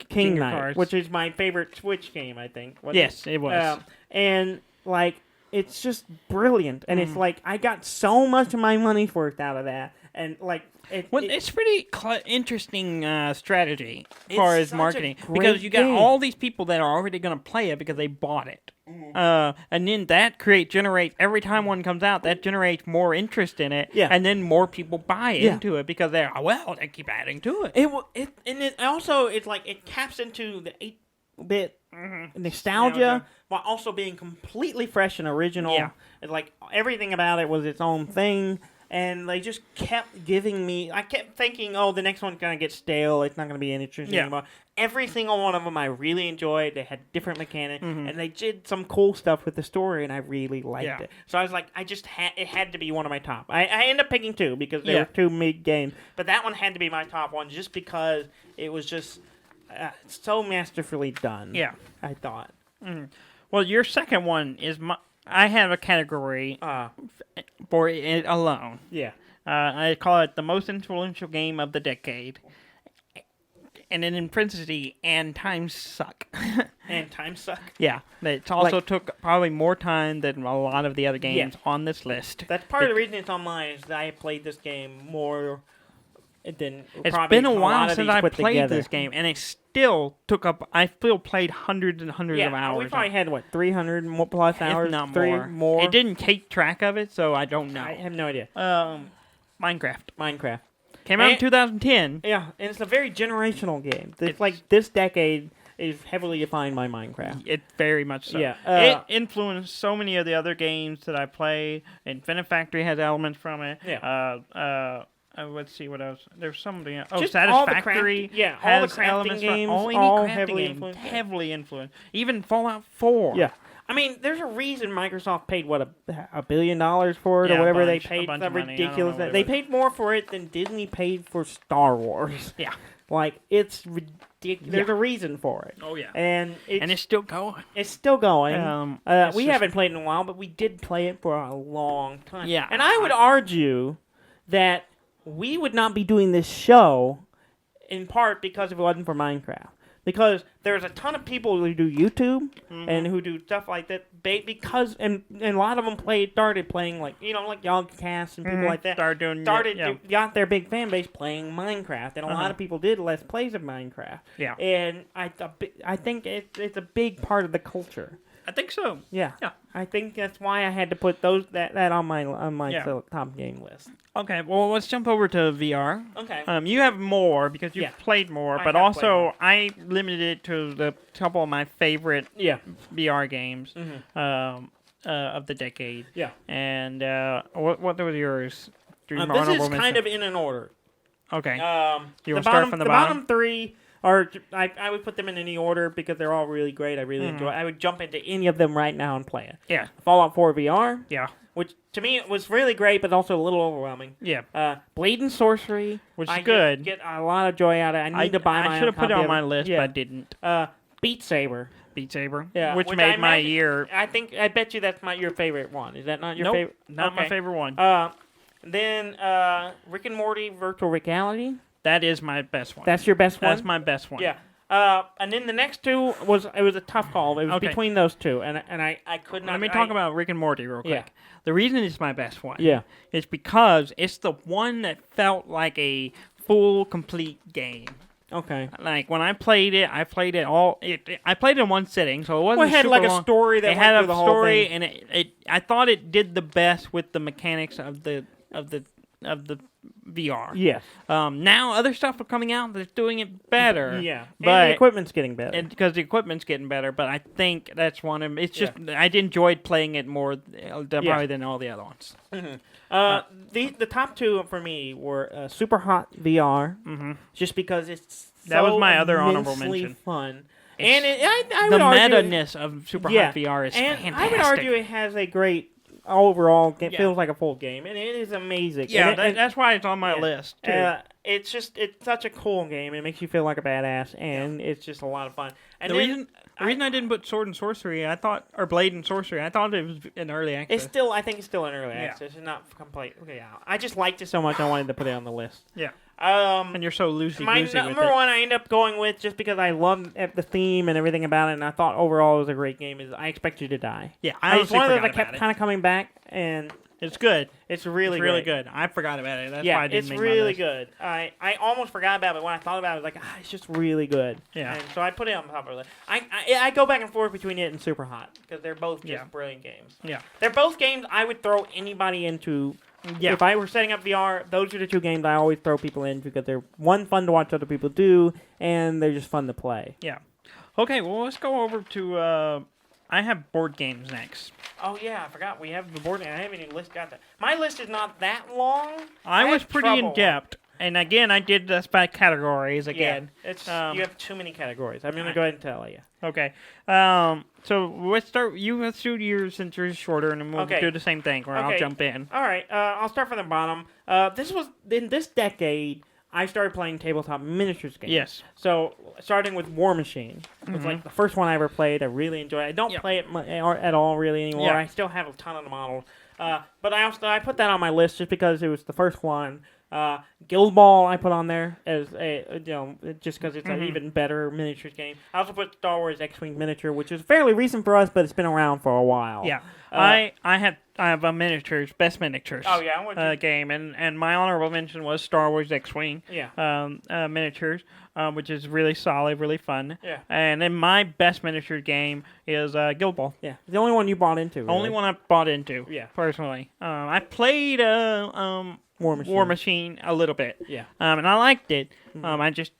King Knight,
Cards.
which is my favorite Switch game, I think.
Yes, it was.
And, like, it's just brilliant. And it's like, I got so much of my money's worth out of that. And, like...
it's pretty interesting strategy as far as marketing.
a great
Because you got
game.
all these people that are already going to play it because they bought it. And then that generates, every time one comes out, that generates more interest in it.
Yeah.
And then more people buy into it because they keep adding to it.
It taps into the 8-bit nostalgia while also being completely fresh and original.
Yeah.
And, like, everything about it was its own thing. And they just kept giving me... I kept thinking, the next one's going to get stale. It's not going to be interesting anymore. Every single one of them I really enjoyed. They had different mechanics. And they did some cool stuff with the story, and I really liked it. So I was like, it had to be one of my top. I ended up picking 2 because they were 2 mid games. But that one had to be my top one just because it was just so masterfully done.
Yeah.
I thought.
Well, your second one is... I have a category for it alone.
Yeah.
I call it the most influential game of the decade. And then in parentheses, and times suck.
And times suck?
Yeah. It also took probably more time than a lot of the other games on this list.
That's part of the reason it's on mine is that I played this game more than
it's
probably
been a while since I
put
played
together.
this game, and it still took up... I still played hundreds and hundreds of hours.
We probably had, 300 plus hours?
If not
more.
It didn't keep track of it, so I don't know.
I have no idea.
Minecraft. Came out in 2010.
Yeah, and it's a very generational game. It's like this decade is heavily defined by Minecraft.
It very much so.
Yeah,
it influenced so many of the other games that I play. Infinite Factory has elements from it.
Yeah.
Let's see what else. There's something else.
Just
Satisfactory
all the
has
crafting
elements
games,
from
all
heavily influenced. Even Fallout 4.
Yeah. I mean, there's a reason Microsoft paid, $1 billion for it, or whatever they paid.
A bunch
That
of money.
ridiculous. They paid more for it than Disney paid for Star Wars.
Yeah.
Like, it's ridiculous. There's a reason for it.
Oh, yeah.
And
it's still going.
It's still going. We haven't played in a while, but we did play it for a long time.
Yeah.
And I would argue that we would not be doing this show in part because if it wasn't for Minecraft. Because there's a ton of people who do YouTube and who do stuff like that. And a lot of them started playing like Outcast and people like that. Got their big fan base playing Minecraft, and a lot of people did Let's Plays of Minecraft.
Yeah,
and I think it's a big part of the culture.
I think so.
Yeah. I think that's why I had to put that on my top game list.
Okay, well, let's jump over to VR.
Okay.
You have more because you've played more, but also I limited it to the couple of my favorite VR games of the decade. Yeah. And what were yours?
This is kind of in an order.
Okay. You want to start from the bottom?
The bottom three are, I would put them in any order because they're all really great. I really enjoy it. I would jump into any of them right now and play it.
Yeah.
Fallout 4 VR.
Yeah.
Which, to me, it was really great, but also a little overwhelming.
Yeah.
Blade and Sorcery.
Which is good.
Get a lot of joy out of it. I need to buy my own.
I should have put it on my list, but I didn't.
Beat Saber.
Yeah. Which made my year.
I bet you that's your favorite one. Is that not your favorite?
Not my favorite one.
Then Rick and Morty Virtual Reality.
That is my best one.
That's your best one?
That's my best one.
Yeah. And then the next two was a tough call. It was between those two, and I could not.
Let me talk about Rick and Morty real quick.
Yeah.
The reason it's my best one
is
because it's the one that felt like a full, complete game.
Okay.
Like when I played it I played it in one sitting, so it wasn't.
Well, it had
super
like
long.
A story that went through the whole thing.
And it I thought it did the best with the mechanics of the VR.
Yes.
Now other stuff are coming out that's doing it better.
Yeah.
But
and the equipment's getting better.
Because the equipment's getting better, but I think that's one of them. It's just I enjoyed playing it more probably than all the other ones.
The top two for me were Super Hot VR, just because it's
that was my other honorable mention.
Fun. And I would
the
argue
meta-ness of Super Hot VR is fantastic.
I would argue it has a great overall. It feels like a full game, and it is amazing.
Yeah, that's why it's on my list too.
It's such a cool game. It makes you feel like a badass, and it's just a lot of fun. And
the reason I didn't put Sword and Sorcery, or Blade and Sorcery, I thought it was in early access.
I think it's still in early access. It's not complete. Okay, I just liked it so much, I wanted to put it on the list.
Yeah. And you're so loosey-goosey with it.
My number one I end up going with, just because I love the theme and everything about it, and I thought overall it was a great game, is I Expect You to Die.
Yeah,
it's one of those that kept kind of coming back, and
it's good.
It's really
good. I forgot about it. That's why I didn't make my list.
It's really good. I almost forgot about it. When I thought about it, I was like, it's just really good.
Yeah.
And so I put it on top of the list. I go back and forth between it and Super Hot, because they're both just brilliant games.
Yeah.
They're both games I would throw anybody into. Yeah. If I were setting up VR, those are the two games I always throw people in, because they're, one, fun to watch other people do, and they're just fun to play.
Yeah. Okay, well, let's go over to... I have board games next.
Oh, yeah, I forgot. We have the board game. I haven't even got that. My list is not that long.
I was pretty in-depth. And again, I did this by categories again.
Yeah, you have too many categories. I'm going to go ahead and tell you.
Okay. So let's start. Let's do yours since yours is shorter, and then we'll do the same thing, or I'll jump in.
All right. I'll start from the bottom. This was in this decade. I started playing tabletop miniatures games.
Yes.
So starting with War Machine, it was like the first one I ever played. I really enjoyed it. I don't play it at all really anymore. Yeah. I still have a ton of the models. But I put that on my list just because it was the first one. Guild Ball I put on there as just because it's an even better miniatures game. I also put Star Wars X-Wing miniature, which is fairly recent for us, but it's been around for a while.
Yeah, I have a best miniatures.
Oh yeah,
game, and my honorable mention was Star Wars X-Wing.
Yeah.
Miniatures, which is really solid, really fun.
Yeah.
And then my best miniature game is Guild Ball.
Yeah. The only one you bought into. Really.
Only one I bought into.
Yeah.
Personally, I played War Machine a little bit.
Yeah.
And I liked it. I just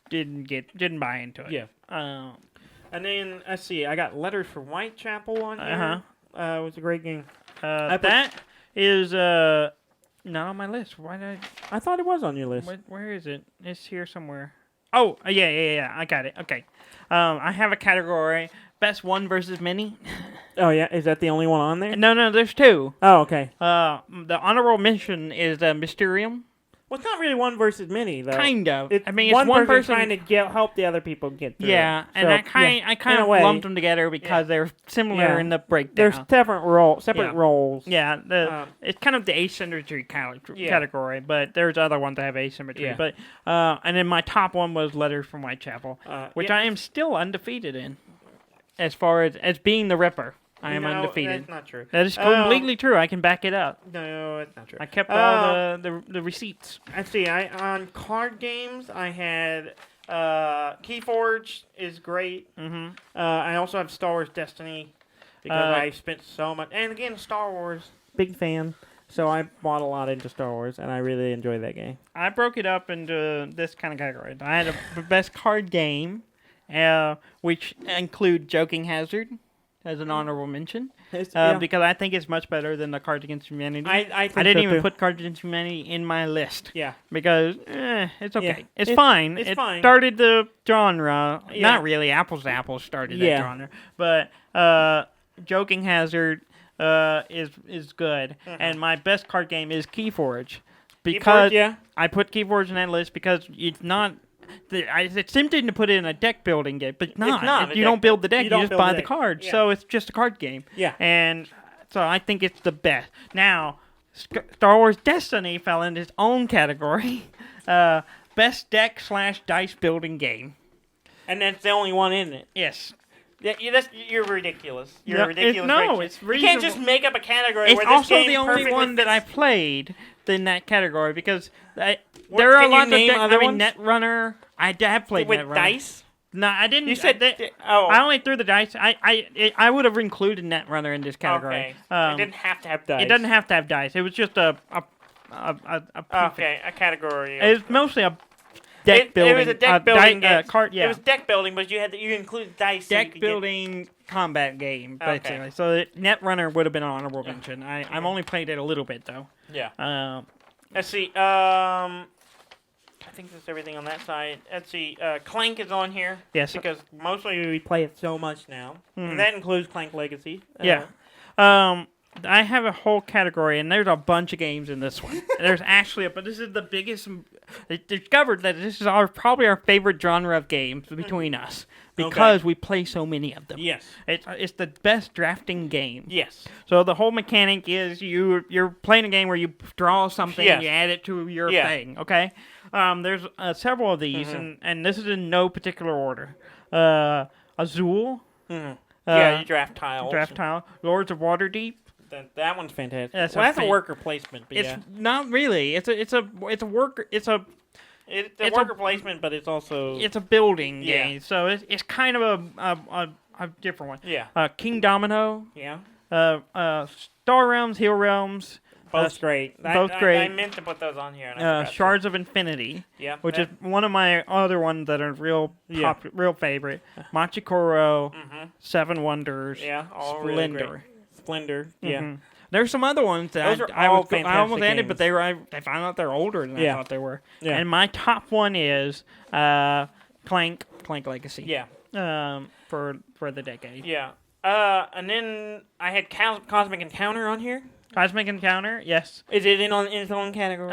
didn't buy into it.
Yeah. And then let's see, I got Letters from Whitechapel on here. It was a great game.
That is not on my list. Why did
I thought it was on your list.
Where is it? It's here somewhere. Oh, yeah. I got it. Okay. I have a category, best one versus many.
Oh, yeah? Is that the only one on there?
No, there's two.
Oh, okay.
The honorable mention is Mysterium.
Well, it's not really one versus many, though.
Kind of.
It's
I mean,
one
it's one
person
person
trying to help the other people get through.
Yeah, and
So,
I kind
in a
of
way.
lumped them together because they're similar in the breakdown.
There's separate roles.
Yeah, it's kind of the asymmetry category, but there's other ones that have asymmetry.
Yeah.
But and then my top one was Letters from Whitechapel, which I am still undefeated in, as far as being the Ripper. I am undefeated.
That's not true.
That is completely true. I can back it up.
No, it's not true.
I kept all the receipts.
Let's see. On card games, I had Keyforge is great.
Mm-hmm.
I also have Star Wars Destiny because I spent so much. And again, Star Wars, big fan. So I bought a lot into Star Wars, and I really enjoyed that game.
I broke it up into this kind of category. I had a best card game, which include Joking Hazard as an honorable mention, because I think it's much better than the Cards Against Humanity.
I
didn't even put Cards Against Humanity in my list.
Yeah.
Because it's okay.
Yeah.
It's fine.
It's
it
fine.
started the genre.
Yeah.
Not really. Apples to Apples started that genre. But Joking Hazard is good.
Mm-hmm.
And my best card game is Keyforge. Because I put Keyforge in that list because it's not... It's tempting to put it in a deck building game, but it's not. You don't build the deck, you just buy the cards. Yeah. So it's just a card game.
Yeah.
And so I think it's the best. Now, Star Wars Destiny fell in its own category. Best deck / dice building game.
And that's the only one in it.
Yes.
Yeah, you're ridiculous. You're ridiculous.
It's reasonable.
You can't just make up a category
it's
where this
also
game
the only
perfectly
one that
fits.
I played in that category because there are a lot of decks. I mean, Netrunner. I have played
with
Netrunner.
Dice?
No, I didn't.
You said
I only threw the dice. I would have included Netrunner in this category.
Okay. It didn't have to have dice.
It doesn't have to have dice. It was just a
category.
It was mostly a deck building.
It was a deck building game.
Card. Yeah.
It was deck building, but you included dice.
Deck building combat game, basically. Okay. So Netrunner would have been an honorable mention. I've only played it a little bit though.
Yeah. Let's see. I think that's everything on that side. Let's see. Clank is on here.
Yes.
Because mostly we play it so much now. And that includes Clank Legacy.
Yeah. I have a whole category, and there's a bunch of games in this one. There's actually, but this is the biggest. They discovered that this is probably our favorite genre of games between us because we play so many of them.
Yes.
It's the best drafting game.
Yes.
So the whole mechanic is you're playing a game where you draw something and you add it to your thing. Okay. There's several of these, and this is in no particular order. Azul.
You draft tiles.
Draft tile. Lords of Waterdeep.
That one's fantastic.
That's
a worker placement. But
it's not really. It's a worker. It's a
worker placement, but it's also
a building game. So it's kind of a different one.
Yeah.
King Domino.
Yeah.
Star Realms, Heal Realms.
Both great.
Great.
I meant to put those on here. And
Shards of Infinity.
Yeah.
Which is one of my other ones that are real favorite. Machikoro. Seven Wonders.
Yeah. All
Splendor.
really great. Splendor. Yeah.
There's some other ones that I almost ended, but I found out they're older than I thought they were. Yeah. And my top one is Clank Legacy.
Yeah.
For the decade.
Yeah. And then I had Cosmic Encounter on here.
Cosmic Encounter, yes.
Is it in its own category?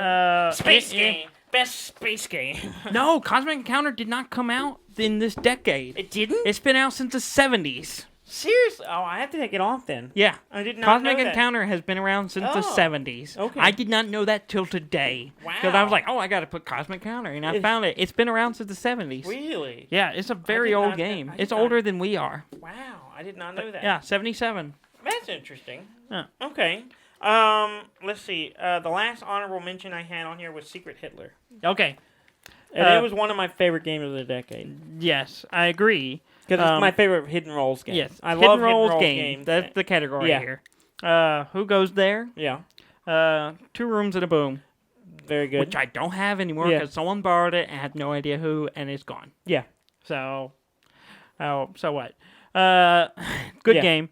Space game. Best space game.
No, Cosmic Encounter did not come out in this decade.
It didn't?
It's been out since the 70s.
Seriously? Oh, I have to take it off then.
Yeah.
I did not
Cosmic
know that.
Encounter has been around since the 70s.
Okay.
I did not know that till today.
Wow.
Because I was like, I got to put Cosmic Encounter, and I found it. It's been around since the 70s.
Really?
Yeah, it's a very old game. It's older than we are.
Wow, I did not know that.
Yeah, 77.
That's interesting.
Yeah.
Okay. Let's see. The last honorable mention I had on here was Secret Hitler.
Okay.
And it was one of my favorite games of the decade.
Yes, I agree.
Because it's my favorite hidden roles game.
Yes,
I love hidden roles
games. That's the category here. Who Goes There?
Yeah.
2 Rooms and a Boom.
Very good.
Which I don't have anymore because someone borrowed it and I have no idea who, and it's gone.
Yeah.
So what? Good game.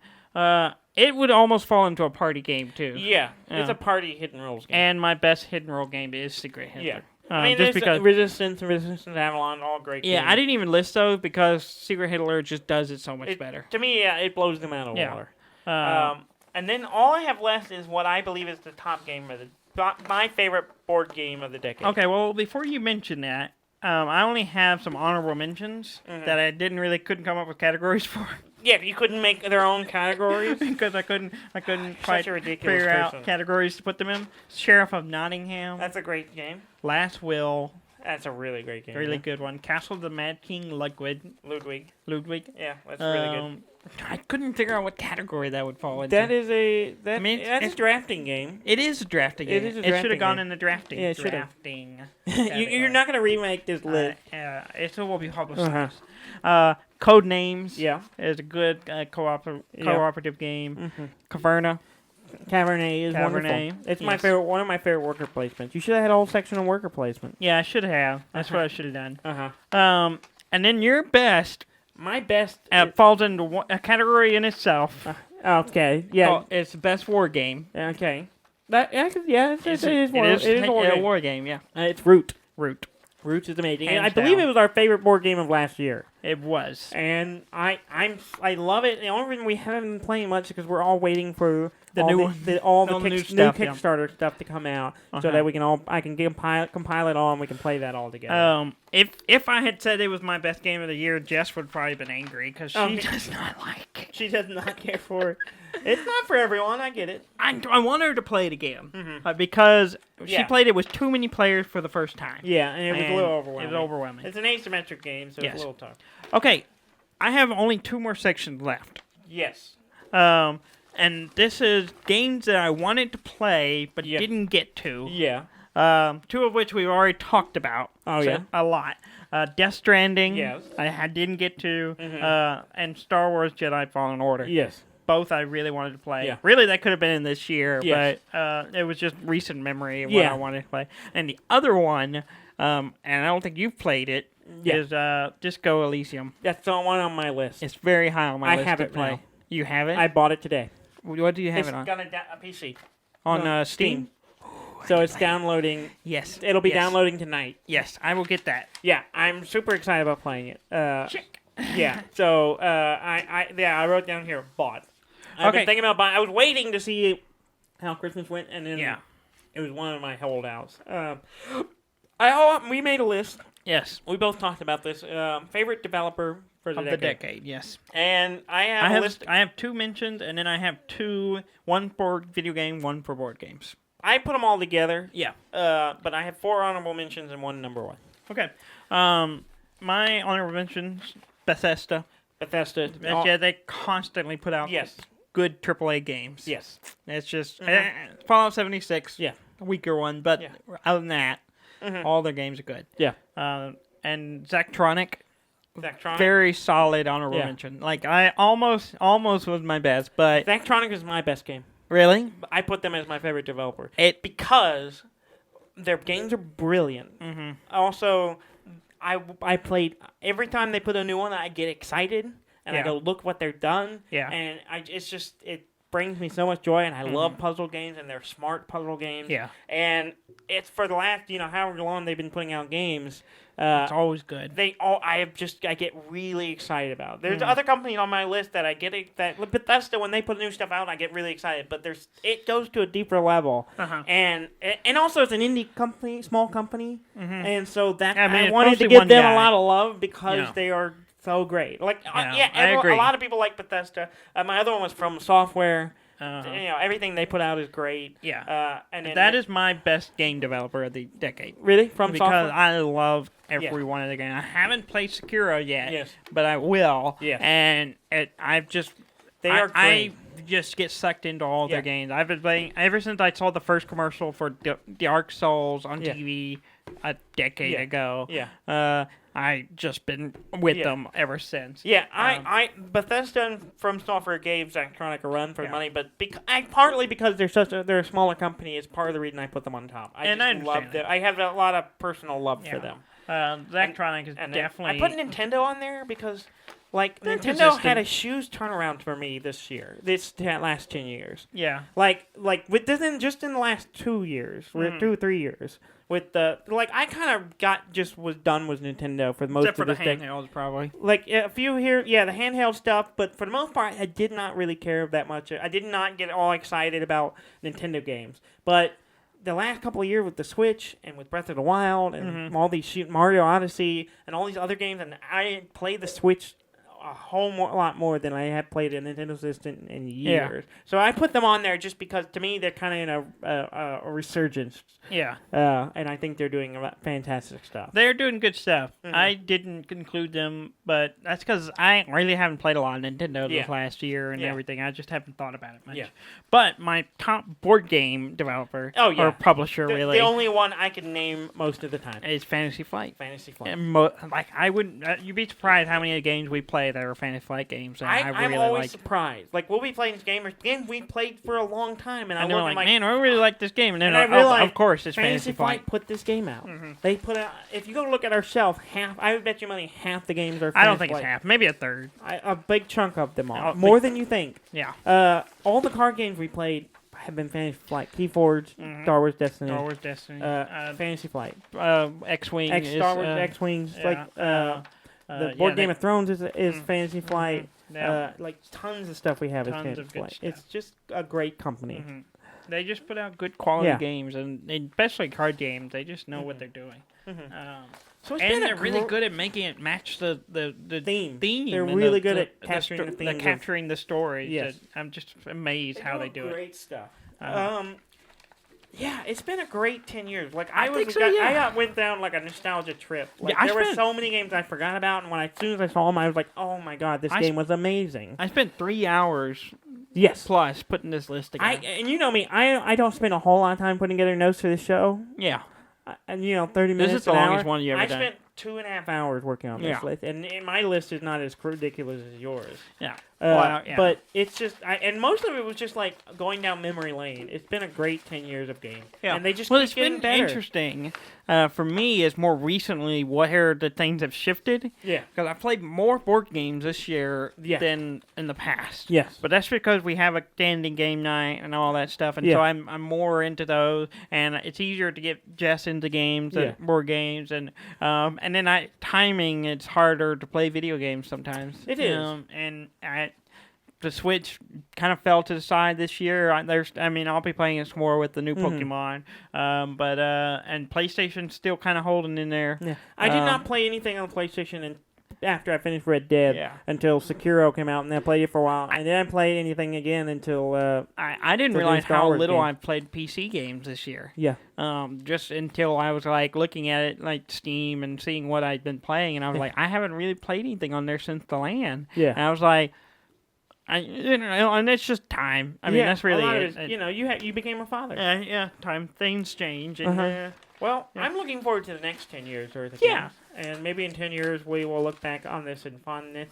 It would almost fall into a party game too.
Yeah, it's a party hidden roles game.
And my best hidden role game is Secret Hitler.
Yeah. I mean, just because Resistance Avalon, all great games.
Yeah, I didn't even list those because Secret Hitler just does it so much better.
To me, it blows them out of water. And then all I have left is what I believe is the top game of my favorite board game of the decade.
Okay, well, before you mention that, I only have some honorable mentions that I couldn't come up with categories for.
Yeah, you couldn't make their own categories
because I couldn't quite
a ridiculous
figure
person.
out categories to put them in. Sheriff of Nottingham.
That's a great game.
Last Will.
That's a really great game.
Really good one. Castle of the Mad King Ludwig.
Yeah, that's really good.
I couldn't figure out what category that would fall into.
That's a drafting game.
It is a drafting game. It should have gone in the drafting.
Yeah, it should have.
Drafting.
You're not going to remake this list.
It will be publicized. Code Names.
Yeah.
Is a good cooperative game. Caverna.
Cabernet is wonderful. It's my favorite. One of my favorite worker placements. You should have had a whole section on worker placement.
Yeah, I should have. That's what I should have done. And then your best.
My best
falls into a category in itself.
Okay. Yeah.
It's the best war game.
Okay. It is
a war game. Yeah.
It's Root.
Roots
is amazing. And I believe it was our favorite board game of last year.
It was.
And I love it. The only reason we haven't been playing much is because we're all waiting for
the
new Kickstarter stuff to come out, so that I can compile it all and we can play that all together.
If I had said it was my best game of the year, Jess would probably have been angry because she does not like it.
She does not care for it. It's not for everyone. I get it.
I want her to play it again because she played it with too many players for the first time.
Yeah, and it was a little overwhelming.
It was overwhelming.
It's an asymmetric game, so it's a little tough.
Okay, I have only 2 more sections left.
Yes.
And this is games that I wanted to play but didn't get to.
Yeah.
2 of which we've already talked about. A lot. Death Stranding.
Yes.
I didn't get to. And Star Wars Jedi Fallen Order.
Yes.
Both I really wanted to play.
Yeah.
Really, that could have been in this year,
yes.
but it was just recent memory of what I wanted to play. And the other one, and I don't think you've played it, is Disco Elysium.
That's the one on my list.
It's very high on my list to play.
Now.
You have it?
I bought it today.
What do you have it on?
It's got a PC.
On Steam?
So it's downloading.
Yes.
It'll be downloading tonight.
Yes, I will get that.
Yeah, I'm super excited about playing it.
Check.
Yeah, so I wrote down here, bought. I've been thinking about buying. I was waiting to see how Christmas went, and then it was one of my holdouts. We made a list.
Yes.
We both talked about this. Favorite developer for the
decade, yes.
And I have a list.
I have 2 mentioned, and then I have 2, one for video game, one for board games.
I put them all together.
Yeah.
But I have 4 honorable mentions and 1 number 1.
Okay. My honorable mentions, Bethesda. They constantly put out good AAA games.
Yes.
It's just Fallout 76.
Yeah.
A weaker one, but other than that, all their games are good.
Yeah.
And Zachtronic. Very solid honorable mention. Like I almost was my best, but
Zachtronic is my best game.
Really?
I put them as my favorite developer. Because their games are brilliant. Also, I played every time they put a new one, I get excited and I go look what they've done.
Yeah.
And it brings me so much joy, and I love puzzle games, and they're smart puzzle games.
Yeah.
And it's for the last, however long they've been putting out games.
It's always good.
I get really excited about. There's other companies on my list that I get that Bethesda, when they put new stuff out, I get really excited. But it goes to a deeper level, and also it's an indie company, small company, and so that I wanted to give them a lot of love because they are so great. Like
I agree.
A lot of people like Bethesda. My other one was From Software. Everything they put out is great.
Yeah.
And
that is my best game developer of the decade.
Really? From Software?
Because I love every one of the games. I haven't played Sekiro yet.
Yes.
But I will.
Yes.
And I just get sucked into all their games. I've been playing ever since I saw the first commercial for Dark Souls on TV a decade ago.
Yeah.
I just been with them ever since.
Yeah, Bethesda and From Software gave Zachtronic a run for money, but partly because they're a smaller company is part of the reason I put them on top. I love them. I have a lot of personal love for them.
Zachtronic is definitely.
I put Nintendo on there because Nintendo
consistent.
had a huge turnaround for me this last 10 years.
Yeah.
With this just in the last 2 years, 2 or 3 years. With I kind of was done with Nintendo for most
Except
of this
for the handhelds, probably.
A few here, the handheld stuff, but for the most part, I did not really care that much. I did not get all excited about Nintendo games. But the last couple of years with the Switch and with Breath of the Wild and all these Mario Odyssey and all these other games, and I played the Switch a whole lot more than I had played a Nintendo System in years. Yeah. So I put them on there just because, to me, they're kind of in a resurgence.
Yeah.
And I think they're doing fantastic stuff.
They're doing good stuff. I didn't include them, but that's because I really haven't played a lot of Nintendo this last year and everything. I just haven't thought about it much. Yeah. But my top board game developer or publisher, really.
The only one I can name most of the time
is Fantasy Flight.
Fantasy Flight.
And I wouldn't. You'd be surprised how many games we play that are Fantasy Flight games. And
I'm always surprised. Like, we'll be playing this game we played for a long time, and I look
like, man, I really like this game. And then
I realize,
of course, it's
Fantasy Flight put this game out. They put out, if you go look at our shelf, I would bet you money half the games are Fantasy Flight.
I don't think it's half. Maybe a third.
A big chunk of them are. More than you think.
Yeah.
All the card games we played have been Fantasy Flight. Keyforge, Star Wars Destiny. Fantasy Flight.
X-Wing.
Star Wars X-Wings. The board Game of Thrones is Fantasy Flight. Like tons of stuff we have is Fantasy Flight.
Stuff.
It's just a great company.
They just put out good quality games, and especially card games. They just know what they're doing. So they're really good at making it match the
theme.
They're
really good at capturing the themes.
Capturing the stories.
Yes.
I'm just amazed how they do it.
Great stuff. Yeah, it's been a great 10 years. Like I went down like a nostalgia trip. Like there were so many games I forgot about, and as soon as I saw them, I was like, "Oh my god, this game was amazing."
I spent 3 hours.
Yes.
Plus putting this list together.
And you know me, I don't spend a whole lot of time putting together notes for this show.
Yeah.
And 30 minutes.
This is the longest one you ever done.
I spent 2.5 hours working on this list, and my list is not as ridiculous as yours.
Yeah.
But it's just, and most of it was just like going down memory lane. It's been a great 10 years of games. Yeah. And they just keep getting better.
Interesting for me is more recently where the things have shifted.
Yeah.
Because I played more board games this year than in the past.
Yes.
But that's because we have a standing game night and all that stuff, and so I'm more into those, and it's easier to get Jess into games, board games, and then timing, it's harder to play video games sometimes.
It is.
The Switch kind of fell to the side this year. I'll be playing it more with the new Pokemon. And PlayStation's still kind of holding in there.
Yeah. I did not play anything on PlayStation after I finished Red Dead until Sekiro came out, and I played it for a while. And then I played anything again until
I didn't realize how little I played PC games this year.
Yeah.
Just until I was like looking at it like Steam and seeing what I'd been playing, and I was like, I haven't really played anything on there since the LAN.
Yeah.
And I was like, and it's just time. I mean, that's really
it. You became a father.
Yeah. Time, things change. And,
I'm looking forward to the next 10 years worth of games. And maybe in 10 years we will look back on this in fondness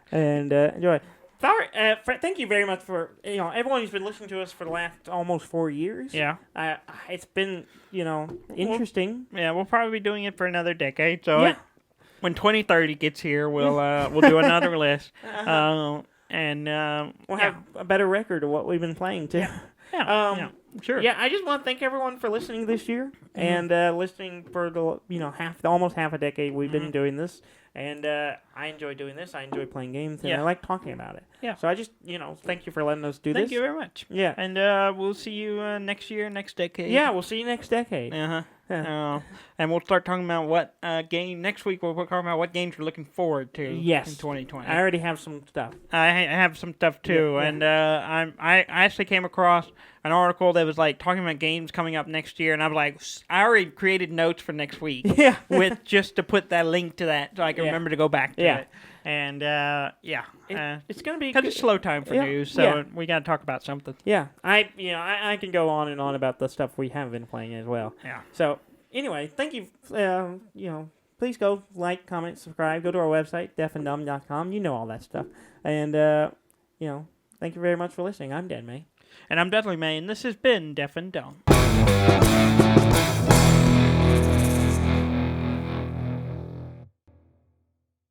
and enjoy it. Thank you very much for everyone who's been listening to us for the last almost 4 years.
Yeah.
It's been interesting.
We'll probably be doing it for another decade. So when 2030 gets here, we'll do another list. And
we'll have a better record of what we've been playing too.
Yeah. Sure.
Yeah, I just want to thank everyone for listening this year and listening for the almost half a decade we've been doing this. And I enjoy doing this. I enjoy playing games, and I like talking about it.
Yeah.
So I just thank you for letting us do this.
Thank you very much.
Yeah.
And we'll see you next year, next decade.
Yeah, we'll see you next decade.
And we'll start talking about what game next week. We'll talk about what games we're looking forward to.
Yes.
In 2020.
I already have some stuff.
I have some stuff too, and I actually came across an article that was like talking about games coming up next year, and I was like, I already created notes for next week.
Yeah.
With just to put that link to that, so I can remember to go back to it. And
it's gonna be
because it's slow time for news, so we gotta talk about something.
Yeah, I can go on and on about the stuff we have been playing as well.
Yeah.
So anyway, thank you. Please go like, comment, subscribe. Go to our website, deafandumb.com. You know all that stuff. And thank you very much for listening. I'm Dan May.
And I'm Dudley May, and this has been Deaf and Dumb.